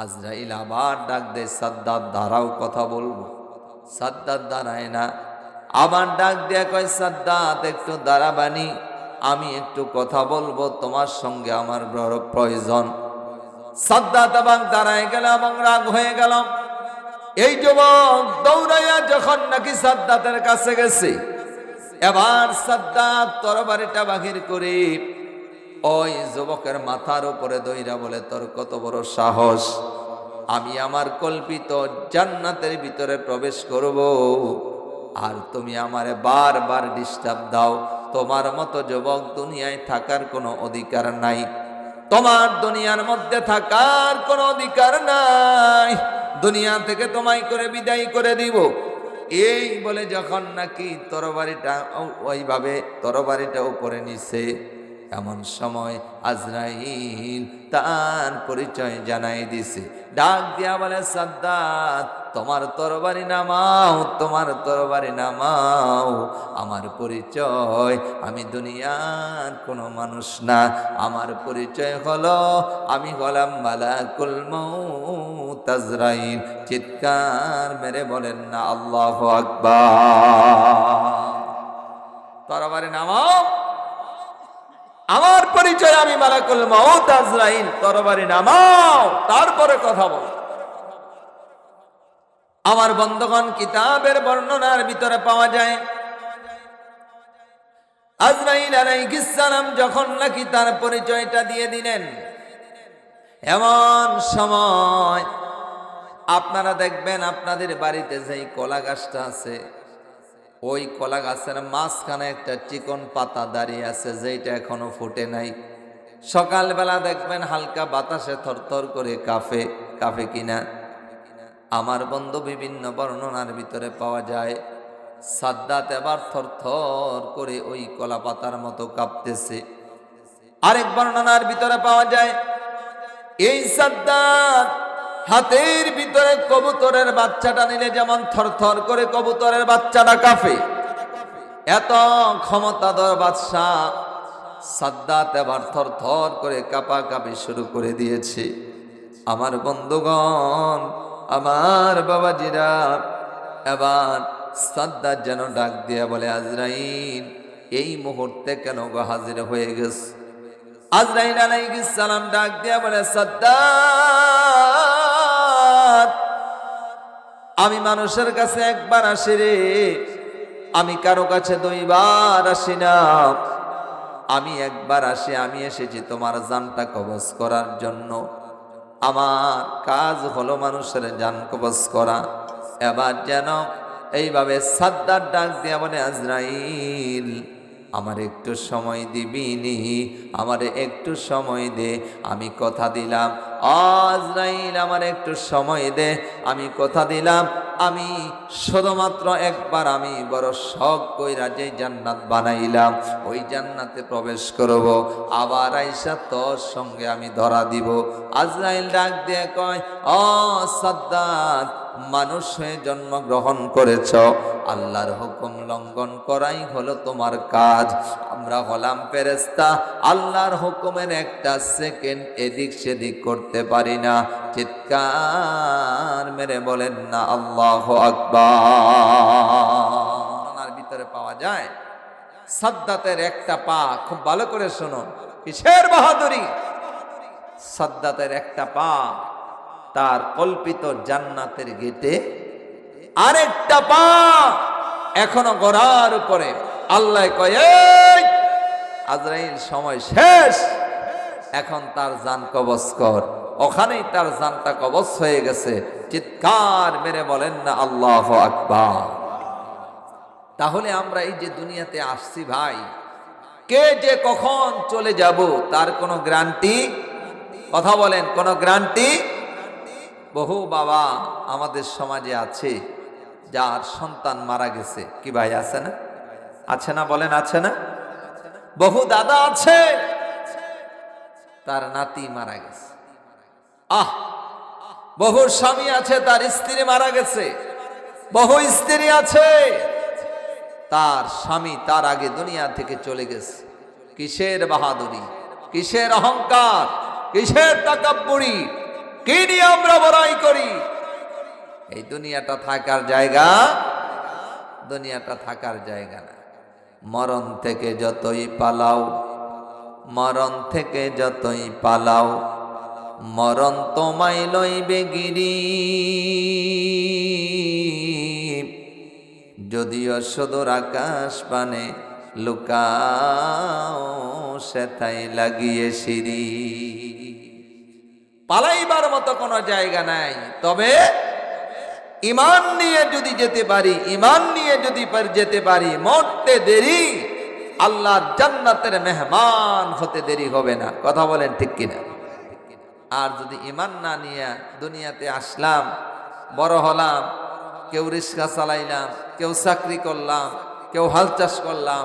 আজরাইল আবার ডাক দেয়, সাদ্দাত দাঁড়াও, কথা বলবো। সাদ্দাত দাঁড়ায় না। আবার ডাক দিয়া কয়, সাদ্দাত একটু দাঁড়াবানি, আমি একটু কথা বলবো, তোমার সঙ্গে আমার বড় প্রয়োজন। সাদ্দাত এবং দাঁড়ায় গেল এবং রাগ হয়ে গেল। এই যুবক দৌড়াইয়া যখন নাকি সাদ্দাতের কাছে গেছে, এবার সাদ্দাত তরবারিটা বাহির করে ওই যুবকের মাথার উপরে দইরা বলে, তোর কত বড় সাহস, আমি আমার কল্পিত জান্নাতের ভিতরে প্রবেশ করব, আর তুমি আমারে বারবার ডিস্টার্ব দাও। তোমার মতো যুবক দুনিয়ায় থাকার কোনো অধিকার নাই, তোমার দুনিয়ার মধ্যে থাকার কোনো অধিকার নাই, দুনিয়া থেকে তোমায় করে বিদায় করে দিব। এই বলে যখন নাকি তরবারিটা ওইভাবে তরবারিটা উপরে নিছে, এমন সময় আজরাইল তার পরিচয় জানাই দিছে। ডাক দিয়া বলে, সাদ্দাত তোমার তরবারি নামাও, তোমার তরবারি নামাও। আমার পরিচয়, আমি দুনিয়ার কোনো মানুষ না, আমার পরিচয় হলো আমি হলাম মালাকুল মউত আজরাইল। চিৎকার মেরে বলেন না আল্লাহু আকবার। তরবারি নামাও, আমার পরিচয় আমি মালাকুল মউত আজরাইল, তরবারি নামাও, তারপরে কথা বল। আমার বন্ধুগণ, কিতাবের বর্ণনার ভিতরে পাওয়া যায়, আজরাইল আলাইহিস সালাম যখন নাকি তার পরিচয়টা দিয়ে দিলেন, এমন সময় আপনারা দেখবেন আপনাদের বাড়িতে যেই কলা গাছটা আছে, ওই কলা গাছের মাঝখানে একটা চিকন পাতা দাঁড়িয়ে আছে, যেটা এখনো ফুটে নাই। সকালবেলা দেখবেন হালকা বাতাসে থরথর করে কাঁপে, কাঁপে কিনা। আমার বন্ধু, বিভিন্ন বর্ণনার ভিতরে পাওয়া যায় সাদ্দাত এবার থরথর করে ওই কলা পাতার মতো কাঁপতেছে। আরেক বর্ণনার ভিতরে পাওয়া যায় এই সাদ্দাত হাতের ভিতরে কবুতরের বাচ্চাটা নিলে যেমন থরথর করে কবুতরের বাচ্চাটা কাঁপে, এত ক্ষমতাধর বাদশাহ সাদ্দাত এবার থরথর করে কাঁপাকাঁপি শুরু করে দিয়েছে। আমার বন্ধুগণ, আমার বাবাজিরা, এবার সাদ্দাত যেন ডাক দিয়ে বলে, আজরাইল এই মুহূর্তে কেন গো হাজির হয়ে গেছে? আজরাইল আলাইহিস সালাম ডাক দিয়ে বলে, সাদ্দাত আমি মানুষের কাছে একবার আসি রে, আমি কারো কাছে দুইবার আসি না, আমি একবার আসি। আমি এসেছি তোমার জানটা কবজ করার জন্য। আমার কাজ হলো মানুষের জান কবজ করা। এবার যেন এইভাবে সাদ্দাত ডাক দিয়া বলে, আজরাইল আমার একটু সময় দিবিনি, আমারে একটু সময় দে, আমি কথা দিলাম। আজরাইল আমার একটু সময় দে, আমি কথা দিলাম, আমি শুধুমাত্র একবার আমি বড় শখ কইরা যে জান্নাত বানাইলাম, ওই জান্নাতে প্রবেশ করব, আবার আইসা তোর সঙ্গে আমি ধরা দিব। আজরাইল ডাক দিয়ে কয়, ও সাদ্দাত, মানুষ হয়ে জন্মগ্রহণ করেছ, আল্লাহর হুকুম লঙ্ঘন করাই হলো তোমার কাজ। আমরা হলাম ফেরেশতা, আল্লাহর হুকুমের একটা সেকেন্ড এদিক সেদিক করতে পারি না। চিৎকার মেরে বলেন না আল্লাহু আকবার। ভিতরে পাওয়া যায় সাদ্দাতের একটা পা, খুব ভালো করে শোনো, কিসের বাহাদুরি! সাদ্দাতের একটা পা তার কল্পিত জান্নাতের গেটে, আরেকটা পা এখনো গোড়ার উপরে। আল্লাহ কয়, এই আজরাইল সময় শেষ, এখন তার জান কবজ কর। ওখানেই তার জানটা কবজ হয়ে গেছে। চিৎকার মেরে বলেন না আল্লাহু আকবার। তাহলে আমরা এই যে দুনিয়াতে আসছি ভাই, কে যে কখন চলে যাব তার কোনো গ্যারান্টি, কথা বলেন, কোনো গ্যারান্টি? বহু বাবা আমাদের সমাজে আছে যার সন্তান মারা গেছে, কি ভাই আছে না? আছে না? বলেন আছে না? বহু দাদা আছে তার নাতি মারা গেছে। বহু স্বামী আছে তার স্ত্রী মারা গেছে। বহু স্ত্রী আছে, তার স্বামী তার আগে দুনিয়া থেকে চলে গেছে। কিসের বাহাদুরি, কিসের অহংকার, কিসের তাকাব্বুরি, কি নিয়ে আমরা বড়াই করি? এই দুনিয়াটা থাকার জায়গা, দুনিয়াটা থাকার জায়গা না। মরণ থেকে যতই পালাও, মরণ থেকে যতই পালাও, মরণ তোমায় লইবে গিরি। যদিও সুদূর আকাশ পানে লুকাও, সেথায় লাগিয়ে সিঁড়ি। পালাইবার মতো কোনো জায়গা নাই। তবে ঈমান নিয়ে যদি যেতে পারি, ঈমান নিয়ে যদি যেতে পারি, মরতে দেরি, আল্লাহর জান্নাতের মেহমান হতে দেরি হবে না। কথা বলেন ঠিক কিনা? আর যদি ঈমান না নিয়ে দুনিয়াতে আসলাম, বড় হলাম, কেউ রিক্সা চালাইলাম, কেউ চাকরি করলাম, কেউ হাল চাষ করলাম,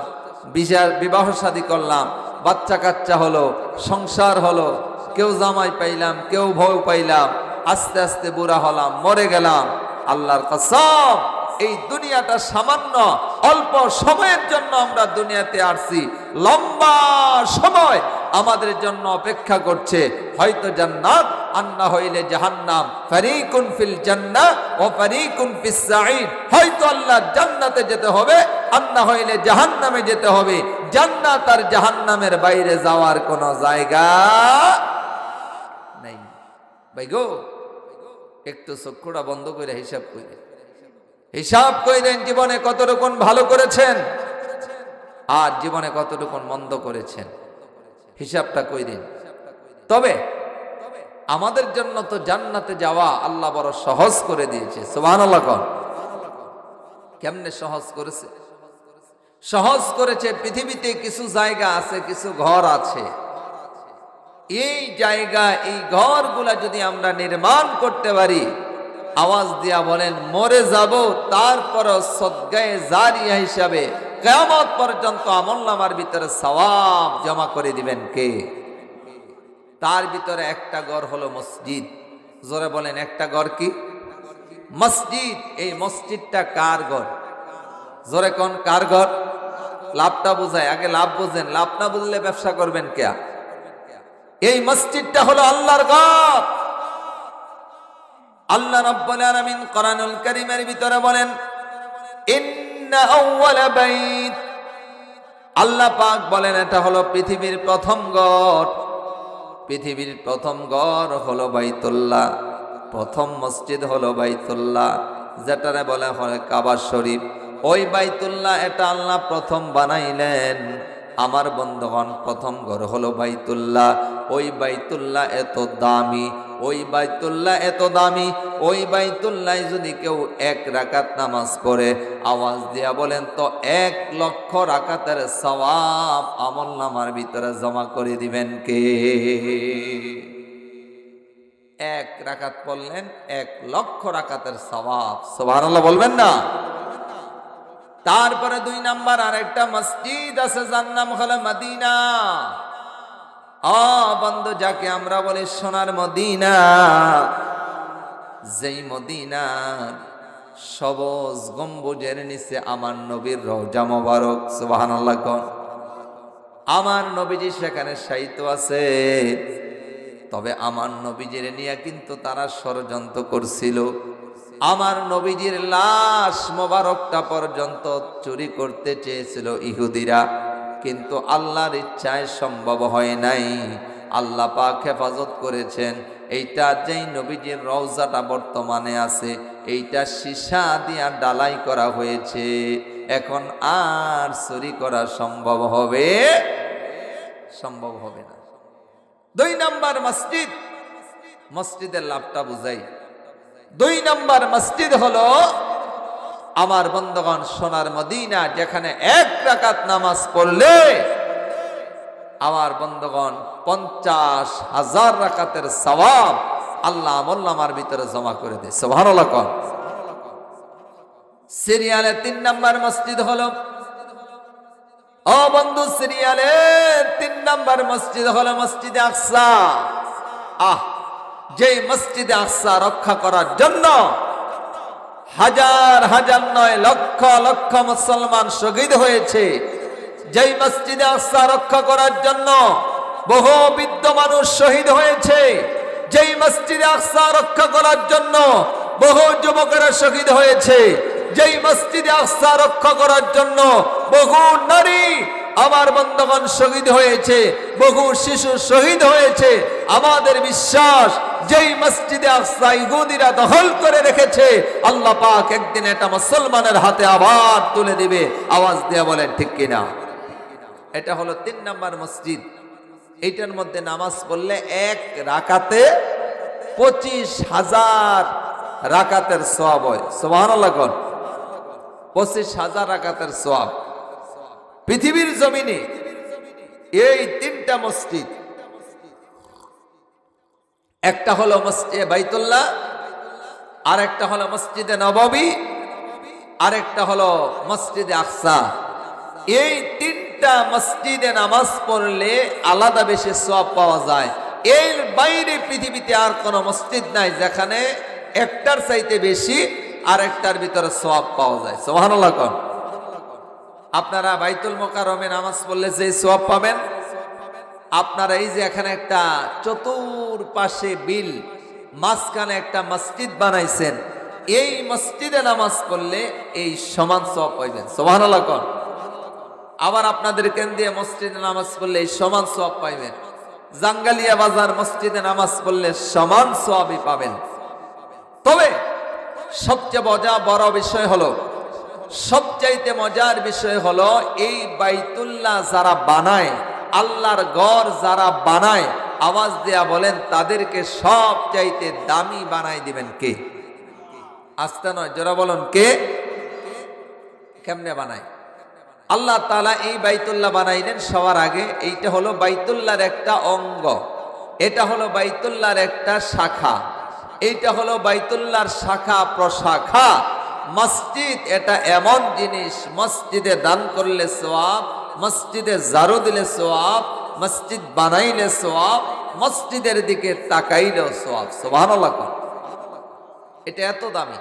বিবাহ শাদী করলাম, বাচ্চা কাচ্চা হলো, সংসার হলো, কেউ জামাই পাইলাম, কেউ বউ পাইলাম, আস্তে আস্তে বুড়া হলাম, মরে গেলাম। আল্লাহর কসম, এই দুনিয়াটা সামান্য অল্প সময়ের জন্য আমরা দুনিয়াতে আসছি। লম্বা সময় আমাদের জন্য অপেক্ষা করছে। হয়তো জান্নাত, আন্না হইলে জাহান্নাম। ফারিকুন ফিল জান্নাহ ওয়া ফারিকুন ফিস সাঈদ। হয়তো আল্লাহর জান্নাতে যেতে হবে, আন্না হইলে জাহান্নামে যেতে হবে। জান্নাত আর জাহান্নামের বাইরে যাওয়ার কোনো জায়গা নেই। ভাই গো, একটু চক্ষুটা বন্ধ করে হিসাব করে, হিসাব কইলেন জীবনে কতটুকু ভালো করেছেন আর জীবনে কতটুকু মন্দ করেছেন, হিসাবটা কইলেন। তবে আমাদের জন্য তো জান্নাতে যাওয়া আল্লাহ বড় সহজ করে দিয়েছে। সুবহানাল্লাহ। কোন কেমনে সহজ করেছে? সহজ করেছে, পৃথিবীতে কিছু জায়গা আছে, কিছু ঘর আছে। এই জায়গা, এই ঘরগুলা যদি আমরা নির্মাণ করতে পারি, আওয়াজ দিয়া বলেন মরে যাব, তারপর সদগায়ে জারিয়া হিসাবে কিয়ামত পর্যন্ত আমলনামার ভিতরে সওয়াব জমা করে দিবেন কে? তার ভিতরে একটা ঘর হলো মসজিদ। জোরে বলেন, একটা ঘর কি? মসজিদ। এই মসজিদটা কার ঘর? জোরে কোন কার ঘর? লাভটা বুঝায়, আগে লাভ বুঝেন, লাভ না বুঝলে ব্যবসা করবেন কে? এই মসজিদটা হলো আল্লাহর ঘর। আল্লাহ রাব্বুল আলামিন কোরআনুল কারীমের ভিতরে বলেন, ইন্না আউওয়ালা বাইত, আল্লাহ পাক বলেন এটা হলো পৃথিবীর প্রথম ঘর। পৃথিবীর প্রথম ঘর হলো বাইতুল্লাহ, প্রথম মসজিদ হলো বাইতুল্লাহ, যেটারে বলা হয় কাবা শরীফ। ওই বাইতুল্লাহ, এটা আল্লাহ প্রথম বানাইলেন। আমার বন্ধুগণ, প্রথম ঘর হলো বাইতুল্লাহ। ওই বাইতুল্লাহ এত দামি, ওই বাইতুল্লাহ এত দামি, ওই বাইতুল্লাহ যদি কেউ 1 রাকাত নামাজ পড়ে, আওয়াজ দিয়া বলেন তো 1 লক্ষ রাকাতের সওয়াব আমলনামার ভিতরে জমা করে দিবেন কে? 1 রাকাত পড়লেন 1 লক্ষ রাকাতের সওয়াব। সুবহানাল্লাহ বলবেন না? তারপরে 2 নাম্বার আরেকটা মসজিদ আছে, যার নাম হলো মদিনা। বন্ধু, যাকে আমরা বলি সোনার মদিনা, যেই মদিনা সবুজ গম্বুজের নিচে আমার নবীর রওজা মোবারক। সুবহানাল্লাহ। কোন আমার নবীজি সেখানে শায়িত আছে। তবে আমার নবীজির নিয়ে কিন্তু তারা ষড়যন্ত্র করছিল। আমার নবীজির লাশ মোবারকটা পর্যন্ত চুরি করতে চেয়েছিল ইহুদিরা, কিন্তু আল্লাহর ইচ্ছায় সম্ভব হয় নাই। আল্লাহ পাক হেফাজত করেছেন। এইটা যেই নবীজির রওজাটা বর্তমানে আছে, এইটা সীসা দিয়া ডালাই করা হয়েছে। এখন আর চুরি করা সম্ভব হবে না। 2 নাম্বার মসজিদ, মসজিদের লাভটা বুঝাই। 2 নাম্বার মসজিদ হলো আমার বন্ধুগণ সোনার মদিনা, যেখানে 1 রাকাত নামাজ পড়লে আমার বন্ধুগণ 50,000 রাকাতের সওয়াব আল্লাহ আমলনামার ভিতরে জমা করে দেয়। সুবহানাল্লাহ। কোন সিরিয়ালে 3 নাম্বার মসজিদ হলো, বন্ধু, সিরিয়ালে 3 নাম্বার মসজিদ হলো মসজিদে আকসা। যেই মসজিদে আকসা রক্ষা করার জন্য হাজার হাজার নয়, লক্ষ লক্ষ মুসলমান শহীদ হয়েছে। যেই মসজিদে আকসা রক্ষা করার জন্য বহু বৃদ্ধ মানুষ শহীদ হয়েছে, যেই মসজিদে আকসা রক্ষা করার জন্য বহু যুবকেরা শহীদ হয়েছে, যেই মসজিদে আকসা রক্ষা করার জন্য বহু নারী আমার বন্ধুগণ শহীদ হয়েছে, বহু শিশু শহীদ হয়েছে। আমাদের বিশ্বাস, যেই মসজিদে আকসা ইহুদিরা দখল করে রেখেছে, আল্লাহ পাক একদিন এটা মুসলমানের হাতে আবার তুলে দিবে। আওয়াজ দিয়ে বলেন ঠিক কিনা? এটা হলো 3 নম্বর মসজিদ। এইটার মধ্যে নামাজ পড়লে এক রাকাতে 25,000 রাকাতের সওয়াব হয়। সুবহানাল্লাহ। 25,000 রাকাতের সওয়াব। পৃথিবীর জমিনে এই 3টা মসজিদ, একটা হলো মসজিদে বাইতুল্লাহ, আর একটা হলো মসজিদে নববী, আর একটা হলো মসজিদে আকসা। এই 3টা মসজিদে নামাজ পড়লে আলাদা বেশি সওয়াব পাওয়া যায়। এর বাইরে পৃথিবীতে আর কোনো মসজিদ নাই যেখানে একটার চাইতে বেশি আর একটার ভিতরে সওয়াব পাওয়া যায়। সুবহানাল্লাহ। আপনারা বাইতুল মোকাররমে নামাজ পড়লে যে সওয়াব পাবেন, আপনারা এই যে এখানে একটা চতুর্পাশে বিল, মাঝখানে একটা মসজিদ বানাইছেন, এই মসজিদে নামাজ পড়লে এই সমান সওয়াব পাইবেন। সুবহানাল্লাহ। আবার আপনাদের কেন্দ্রে মসজিদে নামাজ পড়লে এই সমান সওয়াব পাইবেন। জাঙ্গালিয়া বাজার মসজিদে নামাজ পড়লে সমান সওয়াবই পাবেন। তবে সবচেয়ে বড় বিষয় হলো, সবচাইতে মজার বিষয় হলো, এই বাইতুল্লাহ যারা বানায়, আল্লাহর ঘর যারা বানায়, আওয়াজ দেয়া বলেন তাদেরকে সবচাইতে দামি বানাই দিবেন কে? আস্তে নয়, জোরা বলুন কে? কেমনে বানায়? আল্লাহ তাআলা এই বাইতুল্লাহ বানাইলেন সবার আগে। এইটা হলো বাইতুল্লাহর একটা অঙ্গ, এটা হলো বাইতুল্লাহর একটা শাখা, এইটা হলো বাইতুল্লাহর শাখা প্রশাখা। মসজিদ এটা এমন জিনিস, মসজিদে দান করলে সওয়াব, মসজিদে ঝাড়ু দিলে সওয়াব, মসজিদ বানাইলে সওয়াব, মসজিদের দিকে তাকাইলেও সওয়াব। সুবহানাল্লাহ। এটা এত দামি।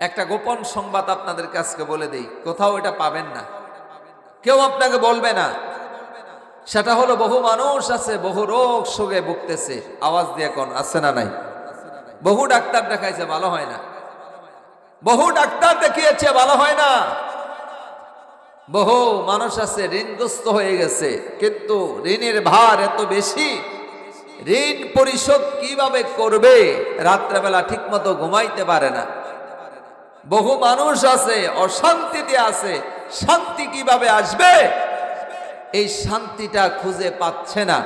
একটা গোপন সংবাদ আপনাদের কাছে বলে দেই, কোথাও এটা পাবেন না, কেউ আপনাকে বলবে না। সেটা হলো, বহু মানুষ আছে বহু রোগ শোকে ভুগতেছে। আওয়াজ দিয়ে কোন আছে না নাই? বহু ডাক্তার দেখাইছে, ভালো হয় না। বহু ডাক্তার দেখিয়েছে, ভালো হয় না। বহু মানুষ আছে ঋণগ্রস্ত হয়ে গেছে, কিন্তু ঋণের ভার এত বেশি, ঋণ পরিশোধ কিভাবে করবে রাত্রেবেলা ঠিক মতো ঘুমাইতে পারে না। বহু মানুষ আছে অশান্তিতে আছে, শান্তি কিভাবে আসবে এই শান্তিটা খুঁজে পাচ্ছে না।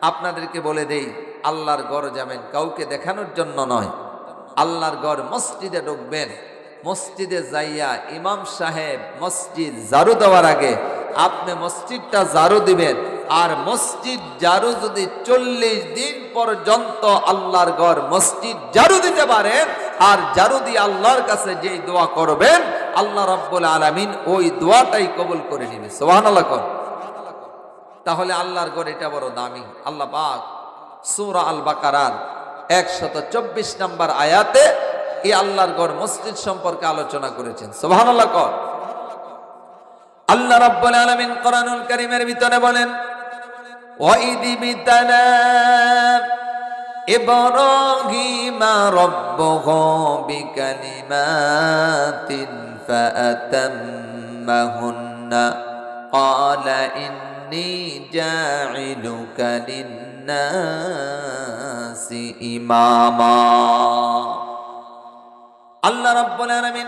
আপনাদেরকে বলে দেই, আল্লাহর ঘর যাবেন কাউকে দেখানোর জন্য নয়, আল্লাহর ঘর মসজিদে ঢুকবেন, মসজিদে যাইয়া ইমাম সাহেব মসজিদ ঝাড়ু দেওয়ার আগে আপনি মসজিদটা ঝাড়ু দিবেন। আর মসজিদ ঝাড়ু যদি 40 দিন পর্যন্ত আল্লাহর ঘর মসজিদ ঝাড়ু দিতে পারেন, আর ঝাড়ু দিয়ে আল্লাহর কাছে যেই দোয়া করবেন, আল্লাহ রাব্বুল আলামিন ওই দোয়াটাই কবুল করে নেবে। সুবহানাল্লাহ। তাহলে আল্লাহর ঘর এটা বড় দামি। আল্লাহ পাক সূরা আল বাকারার 124 নম্বর আয়াতে এই আল্লাহর ঘর মসজিদ সম্পর্কে আলোচনা করেছেন। সুবহানাল্লাহ। আল্লাহ রাব্বুল আলামিন কোরআনুল কারীমের ভিতরে বলেন, ওয়াইদি বিতানা ইব্রাহিমা রাব্বুহু বিকালিমাতিন ফাআতাম্মাহুন্না ক্বালা ইন্নী জাঈলুকা লিন্নাসি ইমামা। আল্লাহ রাব্বুল আলামিন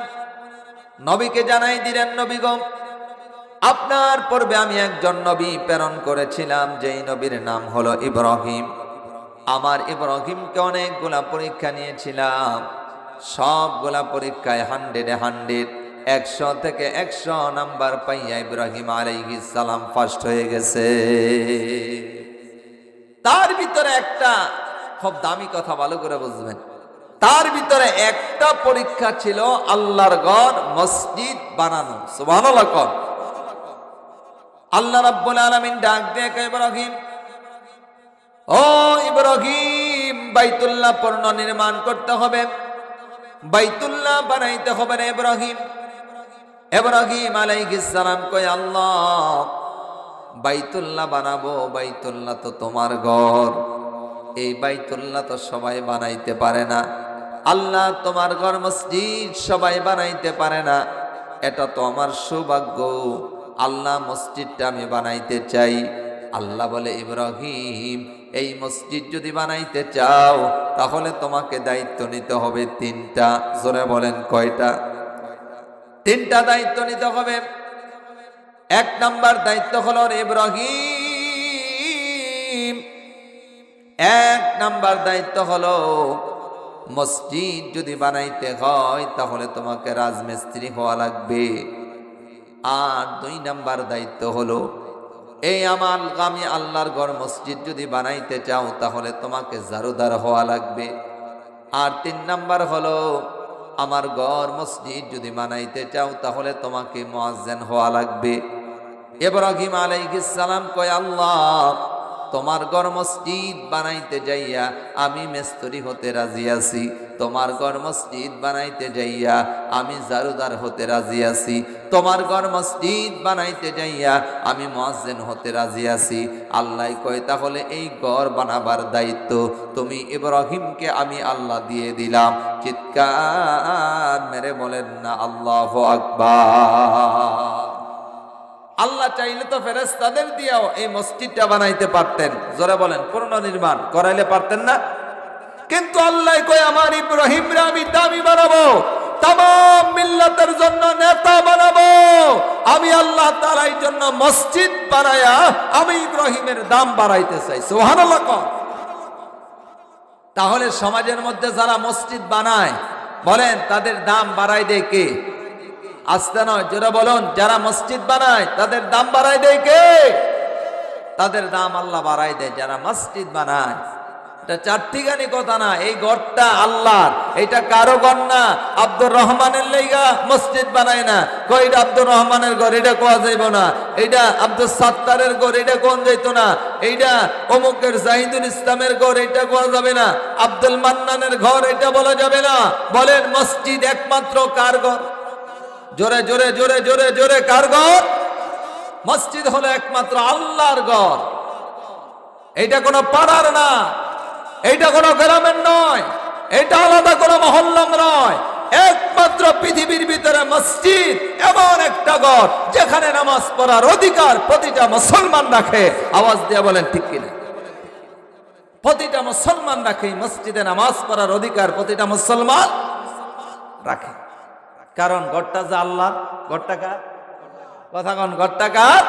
নবীকে জানাই দিলেন, নবী গো, আপনার পূর্বে আমি একজন নবী প্রেরণ করেছিলাম, যেই নবীর নাম হলো ইব্রাহিম। আমার ইব্রাহিমকে অনেকগুলা পরীক্ষা নিয়েছিলাম, সবগুলা পরীক্ষায় 100 100 থেকে 100 নাম্বার পাইয়া ইব্রাহিম আলাইহিস সালাম ফার্স্ট হয়ে গেছে। তার ভিতরে একটা খুব দামি কথা, ভালো করে বুঝবেন, তার ভিতরে একটা পরীক্ষা ছিল আল্লাহর ঘর মসজিদ বানানো। সুবহানাল্লাহ। আল্লাহ রাব্বুল আলামিন ডাক দিয়ে কয়, ইব্রাহিম, ও ইব্রাহিম, বাইতুল্লাহ পুনর্নির্মাণ করতে হবে, বাইতুল্লাহ বানাইতে হবে না ইব্রাহিম। ইব্রাহিম আলাইহিস সালাম কয় আল্লাহ বাইতুল্লাহ বানাবো, বাইতুল্লাহ তো তোমার ঘর, এই বাইতুল্লাহ তো সবাই বানাইতে পারে না। আল্লাহ তোমার ঘর মসজিদ সবাই বানাইতে পারে না, এটা তো আমার সৌভাগ্য। আল্লাহ মসজিদটা আমি বানাইতে চাই। আল্লাহ বলে ইব্রাহিম এই মসজিদ যদি বানাইতে চাও তাহলে তোমাকে দায়িত্ব নিতে হবে তিনটা। জোরে বলেন কয়টা? তিনটা দায়িত্ব নিতে হবে। এক নাম্বার দায়িত্ব হলো ইব্রাহিম, এক নাম্বার দায়িত্ব হলো মসজিদ যদি বানাইতে হয় তাহলে তোমাকে রাজমিস্ত্রি হওয়া লাগবে। আর দুই নাম্বার দায়িত্ব হলো এই আমি আল্লাহর ঘর মসজিদ যদি বানাইতে চাও তাহলে তোমাকে জারুদার হওয়া লাগবে। আর তিন নাম্বার হলো আমার ঘর মসজিদ যদি বানাইতে চাও তাহলে তোমাকে মুয়াজ্জিন হওয়া লাগবে। ইব্রাহিম আলাইহিস সালাম কয় আল্লাহ তোমার ঘর মসজিদ বানাইতে যাইয়া আমি মেস্তরি হতে রাজি আছি, তোমার ঘর মসজিদ বানাইতে যাইয়া আমি জারুদার হতে রাজি আছি, তোমার ঘর মসজিদ বানাইতে যাইয়া আমি মুয়াজ্জিন হতে রাজি আছি। আল্লাহ কয় তাহলে এই ঘর বানাবার দায়িত্ব তুমি ইব্রাহিমকে আমি আল্লাহ দিয়ে দিলাম। চিৎকার মেরে বলেন না আল্লাহু আকবার। আল্লাহ চাইলে তো ফেরেশতাদের দিয়েও এই মসজিদটা বানাইতে পারতেন। জোরে বলেন পুনর্নির্মাণ করাইলে পারতেন না? কিন্তু আল্লাহ কয় আমার ইব্রাহিমরে আমি দামি বানাবো, তামাম মিল্লাতের জন্য নেতা বানাবো। আমি আল্লাহ তাআলার জন্য মসজিদ বানায়া আমি ইব্রাহিমের দাম বাড়াইতে চাই। সুবহানাল্লাহ। তাহলে সমাজের মধ্যে যারা মসজিদ বানায় বলেন তাদের দাম বাড়ায় দেয় কে? আসতে নয়, জোরে বলুন। যারা মসজিদ বানায় তাদের দাম বাড়ায় দেয় কে? তাদের দাম আল্লাহ বাড়ায় দেয় যারা মসজিদ বানায়। এটা চারটিখানি কথা না, এই ঘরটা আল্লাহর, এটা কারো ঘর না। আব্দুর রহমানের লাইগা মসজিদ বানায় না, কইটা আব্দুর রহমানের ঘর এটা কোয়া যাইব না, এইটা আব্দুল সাত্তারের ঘর এটা কোন যাইতো না, এইটা অমুকের জাহিদুল ইসলামের ঘর এটা কোয়া যাবে না, আব্দুল মান্নানের ঘর এটা বলা যাবে না। বলেন মসজিদ একমাত্র কার ঘর? জোরে জোরে জোরে জোরে জোরে কার ঘর? মসজিদ হলো একমাত্র আল্লাহর ঘর। এটা কোনো পাড়ার না, এটা কোনো গ্রামের নয়, এটা আলাদা কোনো মহল্লার নয়। একমাত্র পৃথিবীর ভিতরে মসজিদ এমন একটা ঘর যেখানে নামাজ পড়ার অধিকার প্রতিটা মুসলমান রাখে। আওয়াজ দিয়ে বলেন ঠিক কিনা? প্রতিটা মুসলমান রাখে। মসজিদে নামাজ পড়ার অধিকার প্রতিটা মুসলমান রাখে। কারণ ঘরটা যে আল্লাহর। ঘরটা কার? কথা কন, ঘরটা কার?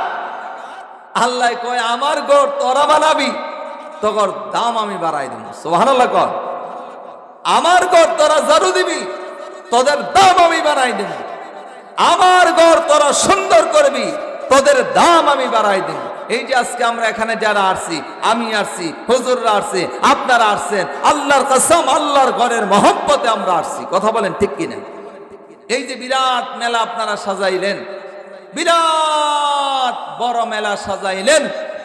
আল্লাহ কয় আমার ঘর তোরা বানাবি, তোর দাম আমি বাড়াই দেব। সুবহানাল্লাহ কর। আমার ঘর তোরা জারু দিবি, তোদের দাম আমি বাড়াই দেব। আমার ঘর তোরা সুন্দর করবি, তোদের দাম আমি বাড়াই দেব। এই যে আজকে আমরা এখানে যারা আসছি, আমি আসছি, হুজুররা আসছে, আপনারা আসছেন, আল্লাহর কসম আল্লাহর ঘরের মহব্বতে আমরা আসছি। কথা বলেন ঠিক কিনা? এই যে বিরাট মেলা আপনারা সাজাইলেন, বিরাট বড় মেলা সাজাইলেন,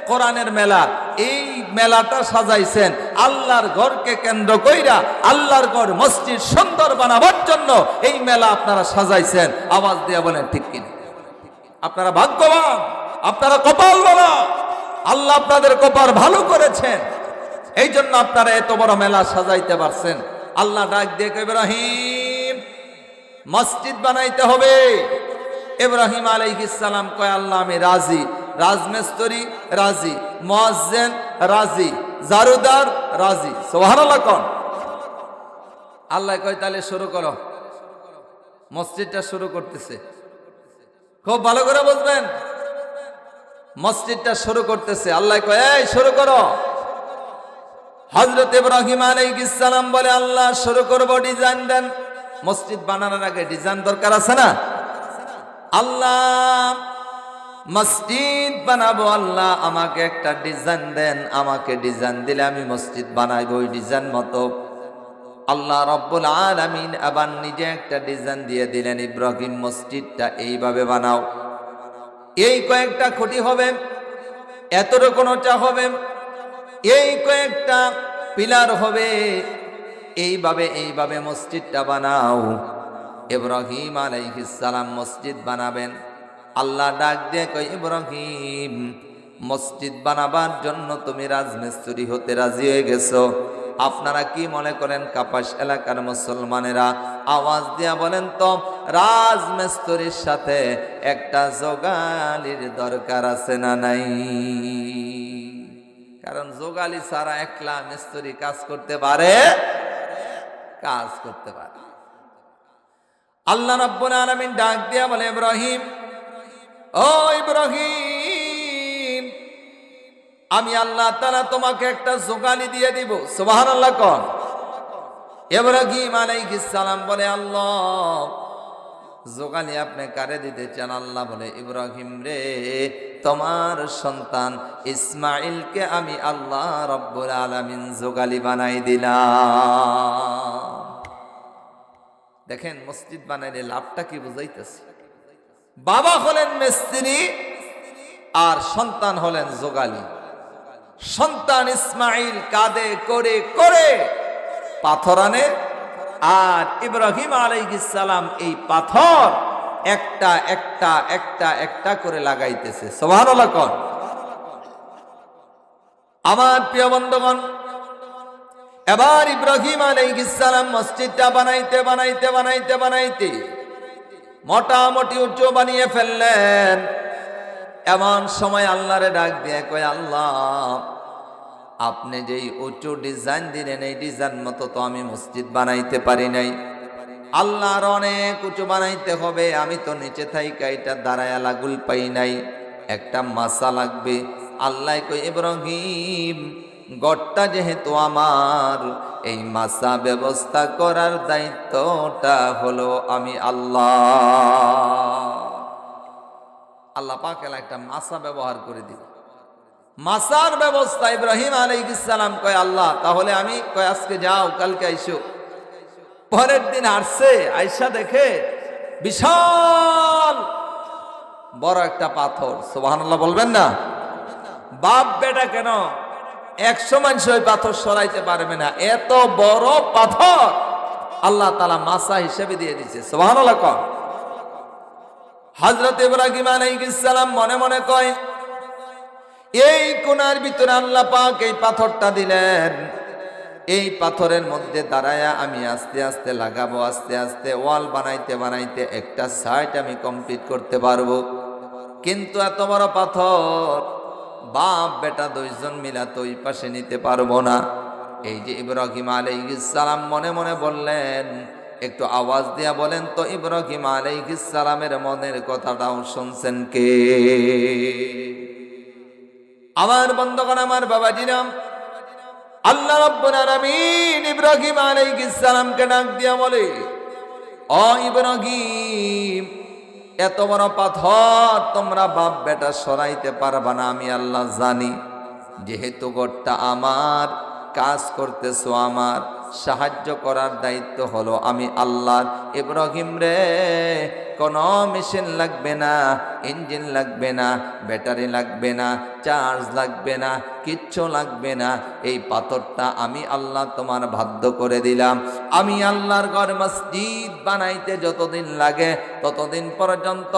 কোরআনের মেলা। এই মেলাটা সাজাইছেন আল্লাহর ঘরকে কেন্দ্র কইরা, আল্লাহর ঘর মসজিদ সুন্দর বানাবার জন্য এই মেলা আপনারা সাজাইছেন। আওয়াজ দিয়ে বলেন ঠিক কিনা? আপনারা ভাগ্যবান, আপনারা কপাল বলা, আল্লাহ আপনাদের কপাল ভালো করেছেন, এই জন্য আপনারা এত বড় মেলা সাজাইতে পারছেন। আল্লাহ ডাক দিয়ে ইব্রাহিম মসজিদ বানাইতে হবে। ইব্রাহিম আলাইহিস সালাম কয় আল্লাহ আমি রাজি। রাজমিস্ত্রি রাজি, মুয়াজ্জিন রাজি, জারুদার রাজি। সুবহানাল্লাহ কোন? আল্লাহ কয় তাহলে শুরু করো। মসজিদটা শুরু করতেছে, খুব ভালো করে বুঝবেন। মসজিদটা শুরু করতেছে। আল্লাহ কয় এই শুরু করো। হযরত ইব্রাহিম আলাইহিস সালাম বলে আল্লাহ শুরু করব, ডিজাইন দেন। মসজিদ বানানোর আগে ডিজাইন দরকার আছে না? আল্লাহ মসজিদ বানাবো, আল্লাহ আমাকে একটা ডিজাইন দেন। আমাকে ডিজাইন দিলে আমি মসজিদ বানাইব ওই ডিজাইন মতো। আল্লাহ রব্বুল আলামিন আবার নিজে একটা ডিজাইন দিয়ে দিলেন, ইব্রাহিম মসজিদটা এইভাবে বানাও। এই কয়েকটা খুঁটি হবে, এতটুকু কোনটা হবে, এই কয়েকটা পিলার হবে, এইভাবে মসজিদটা বানাও। ইব্রাহিম আলাইহিস সালাম মসজিদ বানাবেন। আল্লাহ ডাক দিয়ে কয়, ইব্রাহিম মসজিদ বানাবার জন্য তুমি রাজমিস্ত্রি হতে রাজি হয়ে গেছো। আপনারা কি মনে করেন কাপাস এলাকার মুসলমানেরা? আওয়াজ দিয়া বলেন তো, রাজমিস্ত্রির সাথে একটা যোগালির দরকার আছে না নাই? কারণ যোগালি ছাড়া একলা মিস্ত্রি কাজ করতে পারে? আল্লাহ রাব্বুল আলামিন ডাক দিয়া বলে, ইব্রাহিম, ও ইব্রাহিম, আমি আল্লাহ তাআলা তোমাকে একটা যোগালি দিয়ে দিব। সুবহানাল্লাহ কোন? ইব্রাহিম আলাইহিস সালাম বলে, আল্লাহ যোগালি আপনি কারে দিতে চান? আল্লাহ বলে, ইব্রাহিম রে, তোমার সন্তান ইসমাইলকে আমি আল্লাহ রাব্বুল আলামিন যোগালি বানাই দিলাম। দেখেন মসজিদ বানাইলে লাভটা কি বুঝাইতেছে। বাবা হলেন মিস্ত্রি আর সন্তান হলেন যোগালি। সন্তান ইসমাইল কাঁধে করে করে পাথর আনে, আর ইব্রাহিম আলাইহিস সালাম এই পাথর একটা একটা একটা একটা করে লাগাইতেছে। সুবহানাল্লাহ কোন? আমার প্রিয় বন্ধুগণ, এবার ইব্রাহিম আলাইহিস সালাম মসজিদটা বানাইতে বানাইতে বানাইতে বানাইতে মোটামুটি উঁচু বানিয়ে ফেললেন। এমন সময় আল্লাহরে ডাক দিয়ে কয়, আল্লাহ আপনি যেই উঁচু ডিজাইন দিলেন এই ডিজাইন মতো তো আমি মসজিদ বানাইতে পারি নাই। আল্লাহর অনেক উঁচু বানাইতে হবে, আমি তো নিচে থাইকা এটা দাঁড়ায়া লাগুল পাই নাই, একটা মাসা লাগবে। আল্লাহ কই, ইব্রাহিম গড়টা যেহেতু আমার, এই মাসা ব্যবস্থা করার দায়িত্বটা হলো আমি আল্লাহ পাক একটা মাসা ব্যবহার করে দিল। মাসার ব্যবস্থা ইব্রাহিম আলাইহিস সালাম কয়, আল্লাহ তাহলে আমি কয় আজকে যাও, কালকে আইসো। পরের দিন আসছে, আয়সা দেখে বিশাল বড় একটা পাথর। সুবহানাল্লাহ বলবেন না? বাপ বেটা কেন 100 মানুষ ওই পাথর সরাইতে পারবে না, এত বড় পাথর আল্লাহ তাআলা মাসা হিসেবে দিয়ে দিয়েছে। সুবহানাল্লাহ কোন? হযরত ইব্রাহিম আলাইহিস সালাম মনে মনে কয়, এই কোণার ভিতরে আল্লাহ পাক এই পাথরটা দিলেন, এই পাথরের মধ্যে দাঁড়ায়া আমি আস্তে আস্তে লাগাবো, আস্তে আস্তে ওয়াল বানাইতে বানাইতে একটা সাইড আমি কমপ্লিট করতে পারবো। কিন্তু এত বড় পাথর বাপ বেটা দুইজন মিলা তো ওই পাশে নিতে পারবো না। এই যে ইব্রাহিম আলাইহিস সালাম মনে মনে বললেন, একটু আওয়াজ দিয়া বলেন তো, ইব্রাহিম আলাইহিস সালামের মনের কথাটাও শুনছেন কে? আমার বন্ধুগণ, আমার বাবাজিরা, আল্লাহ রাব্বুল আলামিন ইব্রাহিম আলাইহিস সালামকে ডাক দিয়া বলে, ও ইব্রাহিম, এত বড় পাথর তোমরা বাপ বেটা সরাইতে পারবা না, আমি আল্লাহ জানি। যেহেতু গড়টা আমার, কাজ করতেছো আমার, সাহায্য করার দায়িত্ব হলো আমি আল্লাহর। ইব্রাহিম রে, কোনো মেশিন লাগবে না, ইঞ্জিন লাগবে না, ব্যাটারি লাগবে না, চার্জ লাগবে না, কিচ্ছু লাগবে না। এই পাথরটা আমি আল্লাহ তোমার বাধ্য করে দিলাম। আমি আল্লাহর ঘর মসজিদ বানাইতে যতদিন লাগে ততদিন পর্যন্ত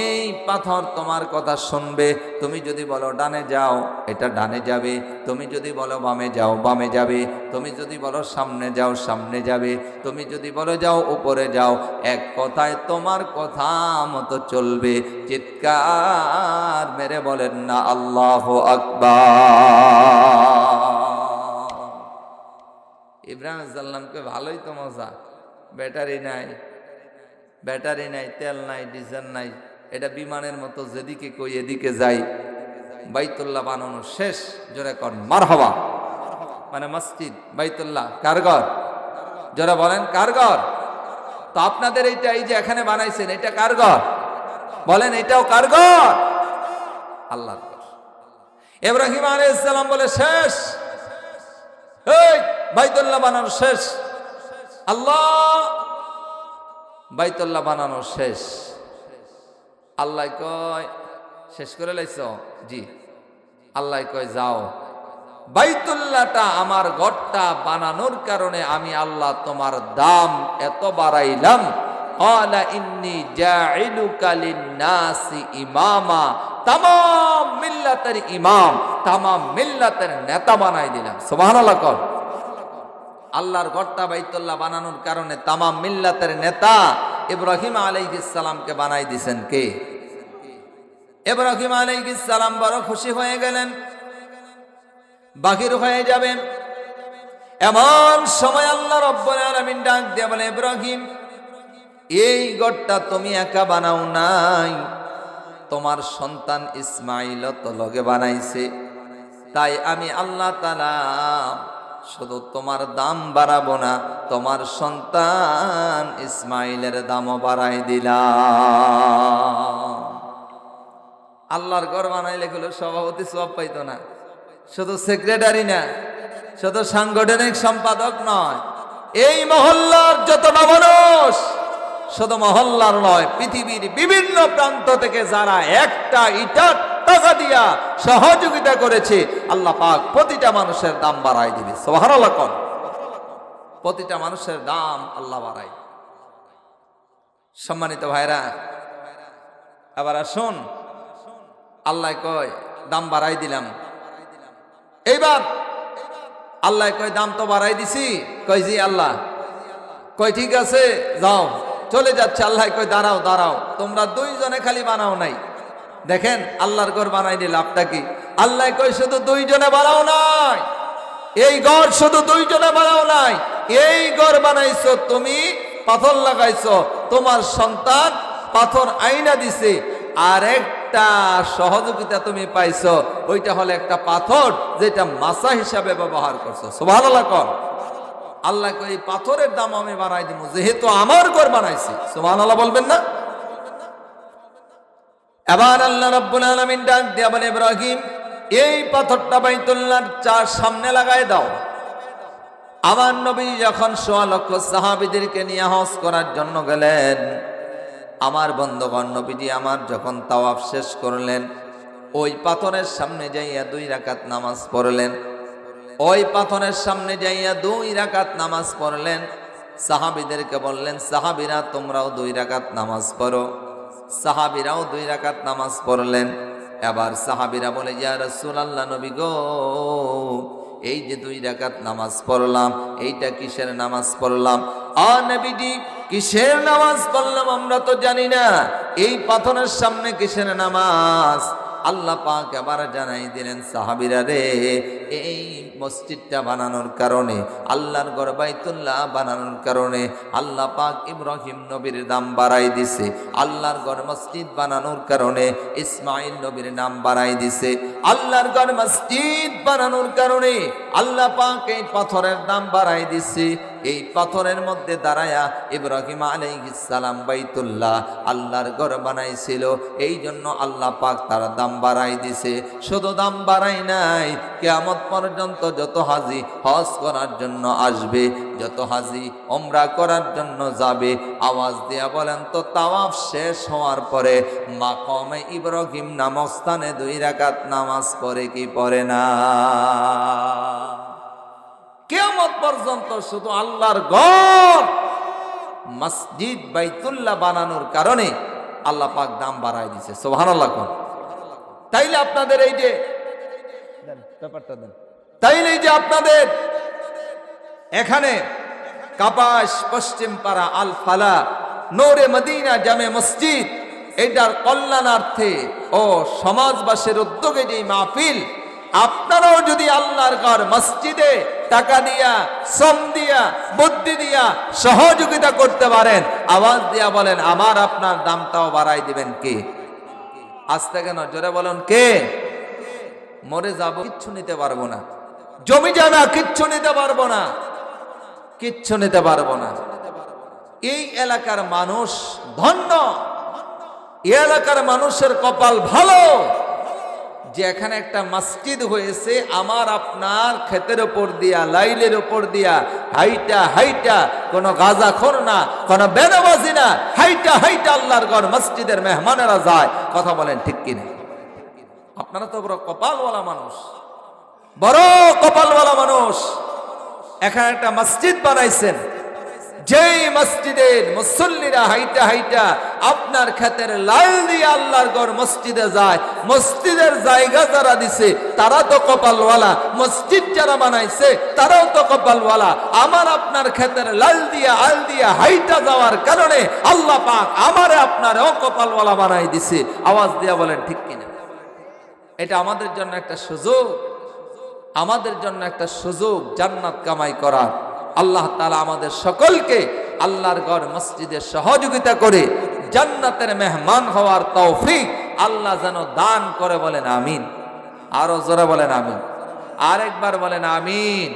এই পাথর তোমার কথা শুনবে। তুমি যদি বলো ডানে যাও, এটা ডানে যাবে। তুমি যদি বলো বামে যাও, বামে যাবে। তুমি যদি বলো সামনে যাও, সামনে যাবে। তুমি যদি বলো যাও, উপরে যাও। এক কথায় তোমার কথা মতো চলবে। চিৎকার মেরে বলেন না আল্লাহু আকবার। ইব্রাহিম সাল্লামকে ভালোই তো মজা, ব্যাটারি নাই, ব্যাটারি নাই, তেল নাই, ডিজেল নাই, এটা বিমানের মতো যেদিকে কই এদিকে যাই। বাইতুল্লাহ বানানো শেষ, জোরে কর মারহাবা। মানে মসজিদ বাইতুল্লাহ কার ঘর? জোরে বলেন কার ঘর? তো আপনাদের এইটা, এই যে এখানে বানাইছেন, এটা কার ঘর? বলেন এটাও কার ঘর? আল্লাহর ঘর। ইব্রাহিম আলাইহিস সালাম বলে শেষ, এই বাইতুল্লাহ বানানো শেষ। আল্লাহ, বাইতুল্লাহ বানানো শেষ। আল্লাহ কয় শেষ করে লাইছ? জি। আল্লাহ কয় যাও, বাইতুল্লাহটা আমার ঘরটা বানানোর কারণে আমি আল্লাহ তোমার দাম এত বাড়াইলাম। ক্বালা ইন্নী জাইলুকা লিন-নাসি ইমামা, তামাম মিল্লাতের ইমাম, তামাম মিল্লাতের নেতা বানাই দিলাম। সুবহানাল্লাহ। কোন আল্লাহর ঘরটা বাইতুল্লাহ বানানোর কারণে তামাম মিল্লাতের নেতা ইব্রাহিম আলাইহিস সালামকে বানাই দিয়েছেন কে? ইব্রাহিম আলাইহিস সালাম বড় খুশি হয়ে গেলেন, বাহির হয়ে যাবেন। এমন সময় আল্লাহ রাব্বুল আলামিন ডাক দিয়ে বলে, ইব্রাহিম, এই ঘরটা তুমি একা বানাও নাই, তোমার সন্তান ইসমাইল তো লগে বানাইছে। তাই আমি আল্লাহ তাআলা শুধু তোমার দাম বাড়াবো না, তোমার সন্তান ইসমাইলের দামও বাড়াই দিলাম। আল্লাহর ঘর বানাইলে গুলো সভাপতি সওয়াব পাইতো না, শুধু সেক্রেটারি না, শুধু সাংগঠনিক সম্পাদক নয়, এই মহল্লার যতটা মানুষ, শুধু মহল্লার নয়, পৃথিবীর বিভিন্ন প্রান্ত থেকে যারা একটা ইটার টাকা দিয়া সহযোগিতা করেছে, আল্লাহ পাক প্রতিটা মানুষের দাম বাড়াই দিবে। সুবহানাল্লাহ। কোন প্রতিটা মানুষের দাম আল্লাহ বাড়াই। সম্মানিত ভাইরা, আবার আসুন, আল্লাহ কয় দাম বাড়াই দিলাম। এইবার আল্লাহ কয় দাম তো বাড়াই দিছি। কয় জি আল্লাহ। কয় ঠিক আছে, যাও। চলে যাচ্ছে। আল্লাহ কয় দাঁড়াও দাঁড়াও, তোমরা দুইজনে খালি বানাও নাই। দেখেন আল্লাহর ঘর বানাইনি লাভটা কি? আল্লাহ কয় শুধু দুইজনে বানাও নাই, এই ঘর শুধু দুইজনে বানাও নাই, এই ঘর বানাইছো তুমি, পাথর লাগাইছো, তোমার সন্তান পাথর আইনা দিছে, আর একটা সহযোগিতা তুমি পাইছো, ওইটা হলো একটা পাথর যেটা মাসা হিসাবে ব্যবহার করছো। সুবহানাল্লাহ। কোন আল্লাহ কয় এই পাথরের দাম আমি বাড়াই দিব, যেহেতু আমার ঘর বানাইছি। সুবহানাল্লাহ বলবেন না? এবার আল্লাহ রাব্বুল আলামিন ডাক দিয়া বলে, ইব্রাহিম, এই পাথরটা বাইতুল্লাহর চার সামনে লাগাই দাও। আমার নবী যখন ১৬ লক্ষ সাহাবীদেরকে নিয়ে হজ করার জন্য গেলেন, আমার বন্ধুগণ, নবীজি আমার যখন তাওয়াফ শেষ করলেন, ওই পাথরের সামনে যাইয়া 2 রাকাত নামাজ পড়লেন। ওই পাথরের সামনে যাইয়া 2 রাকাত নামাজ পড়লেন। সাহাবীদেরকে বললেন, সাহাবীরা তোমরাও 2 রাকাত নামাজ পড়ো। সাহাবীরাও 2 রাকাত নামাজ পড়লেন। এবার সাহাবীরা বলে, ইয়া রাসূলুল্লাহ, নবী গো, এই যে 2 রাকাত নামাজ পড়লাম, এইটা কিসের নামাজ পড়লাম? নবীজি, কিসের নামাজ পড়লাম আমরা তো জানি না, এই পাথরের সামনে কিসের নামাজ? আল্লাহ পাক আবার জানাই দিলেন, সাহাবীরা রে, এই মসজিদটা বানানোর কারণে, আল্লাহর ঘর বাইতুল্লাহ বানানোর কারণে আল্লাহ পাক ইব্রাহিম নবীর দাম বাড়াই দিছে। আল্লাহর ঘর মসজিদ বানানোর কারণে ইসমাইল নবীর নাম বাড়াই দিছে। আল্লাহর ঘর মসজিদ বানানোর কারণে আল্লাহ পাক এই পাথরের দাম বাড়াই দিছে। এই পাথরের মধ্যে দাঁড়ায়া ইব্রাহিম আলাইহিস সালাম বাইতুল্লাহ আল্লাহর ঘর বানাইছিল, এই জন্য আল্লাহ পাক তার দাম বাড়াই দিছে। শুধু দাম বাড়াই নাই, কিয়ামত পর্যন্ত যত হাজি হজ করার জন্য আসবে, যত হাজি উমরা করার জন্য যাবে, আওয়াজ দিয়া বলেন তো, তাওয়াফ শেষ হওয়ার পরে মাকামে ইব্রাহিম নামক স্থানে 2 রাকাত নামাজ পড়ে কি পড়ে না? কিয়ামত পর্যন্ত শুধু আল্লাহর ঘর মসজিদ বাইতুল্লাহ বানানোর কারণে আল্লাহ পাক দাম বাড়াই দিয়েছে। সুবহানাল্লাহ। কোন তাইলে আপনাদের এই যে তাইলে এই যে আপনাদের এখানে কাপাস পশ্চিম পাড়া আল ফালা নূরে মদিনা জামে মসজিদ, এটার কল্যাণার্থে ও সমাজবাসীর উদ্যোগে যে মাহফিল, আপনারাও যদি আল্লাহর ঘর মসজিদে টাকা দিয়া, শ্রম দিয়া, বুদ্ধি দিয়া সহযোগিতা করতে পারেন, আওয়াজ দিয়া বলেন, আমার আপনার দামটাও বাড়াই দিবেন কে? আজ থেকে না, জোরে বলেন কে? মরে যাব, কিচ্ছু নিতে পারবো না, জমি জানা কিচ্ছু নিতে পারবো না, কিচ্ছু নিতে পারবো না। এই এলাকার মানুষ ধন্য, এই এলাকার মানুষের কপাল ভালো যে এখানে একটা মসজিদ হয়েছে, আমার আপনার ক্ষেতের উপর দিয়া, লাইলের উপর দিয়া হাইটা হাইটা, কোনো গাঁজাখোর না, কোনো বেনামাজি না, হাইটা হাইটা আল্লাহর ঘর মসজিদের মেহমানেরা যায়। কথা বলেন ঠিক কিনা? আপনারা তো বড় কপালওয়ালা মানুষ। বড় কপালওয়ালা মানুষ। এখানে একটা মসজিদ বানাইছেন, যেই মসজিদের মুসল্লিরা হাইটা হাইটা আপনার ক্ষেতের লাল দিয়ে আল্লাহর ঘর মসজিদে যায়, মসজিদের জায়গা যারা দিছে তারা তো কপালওয়ালা, মসজিদ যারা বানাইছে তারাও তো কপালওয়ালা। আমার আপনার ক্ষেতের লাল দিয়া আল দিয়া হাইটা যাওয়ার কারণে আল্লাহ পাক আমারে আপনারও কপালওয়ালা বানাই দিছে। আওয়াজ দিয়া বলেন ঠিক কিনা? এটা আমাদের জন্য একটা সুযোগ, আমাদের জন্য একটা সুযোগ জান্নাত কামাই করার। আল্লাহ তাআলা আমাদের সকলকে আল্লাহর ঘর মসজিদে সহযোগিতা করে জান্নাতের মেহমান হওয়ার তৌফিক আল্লাহ যেন দান করে। বলেন আমিন। আরো জোরে বলেন আমিন। আরেকবার বলেন আমিন।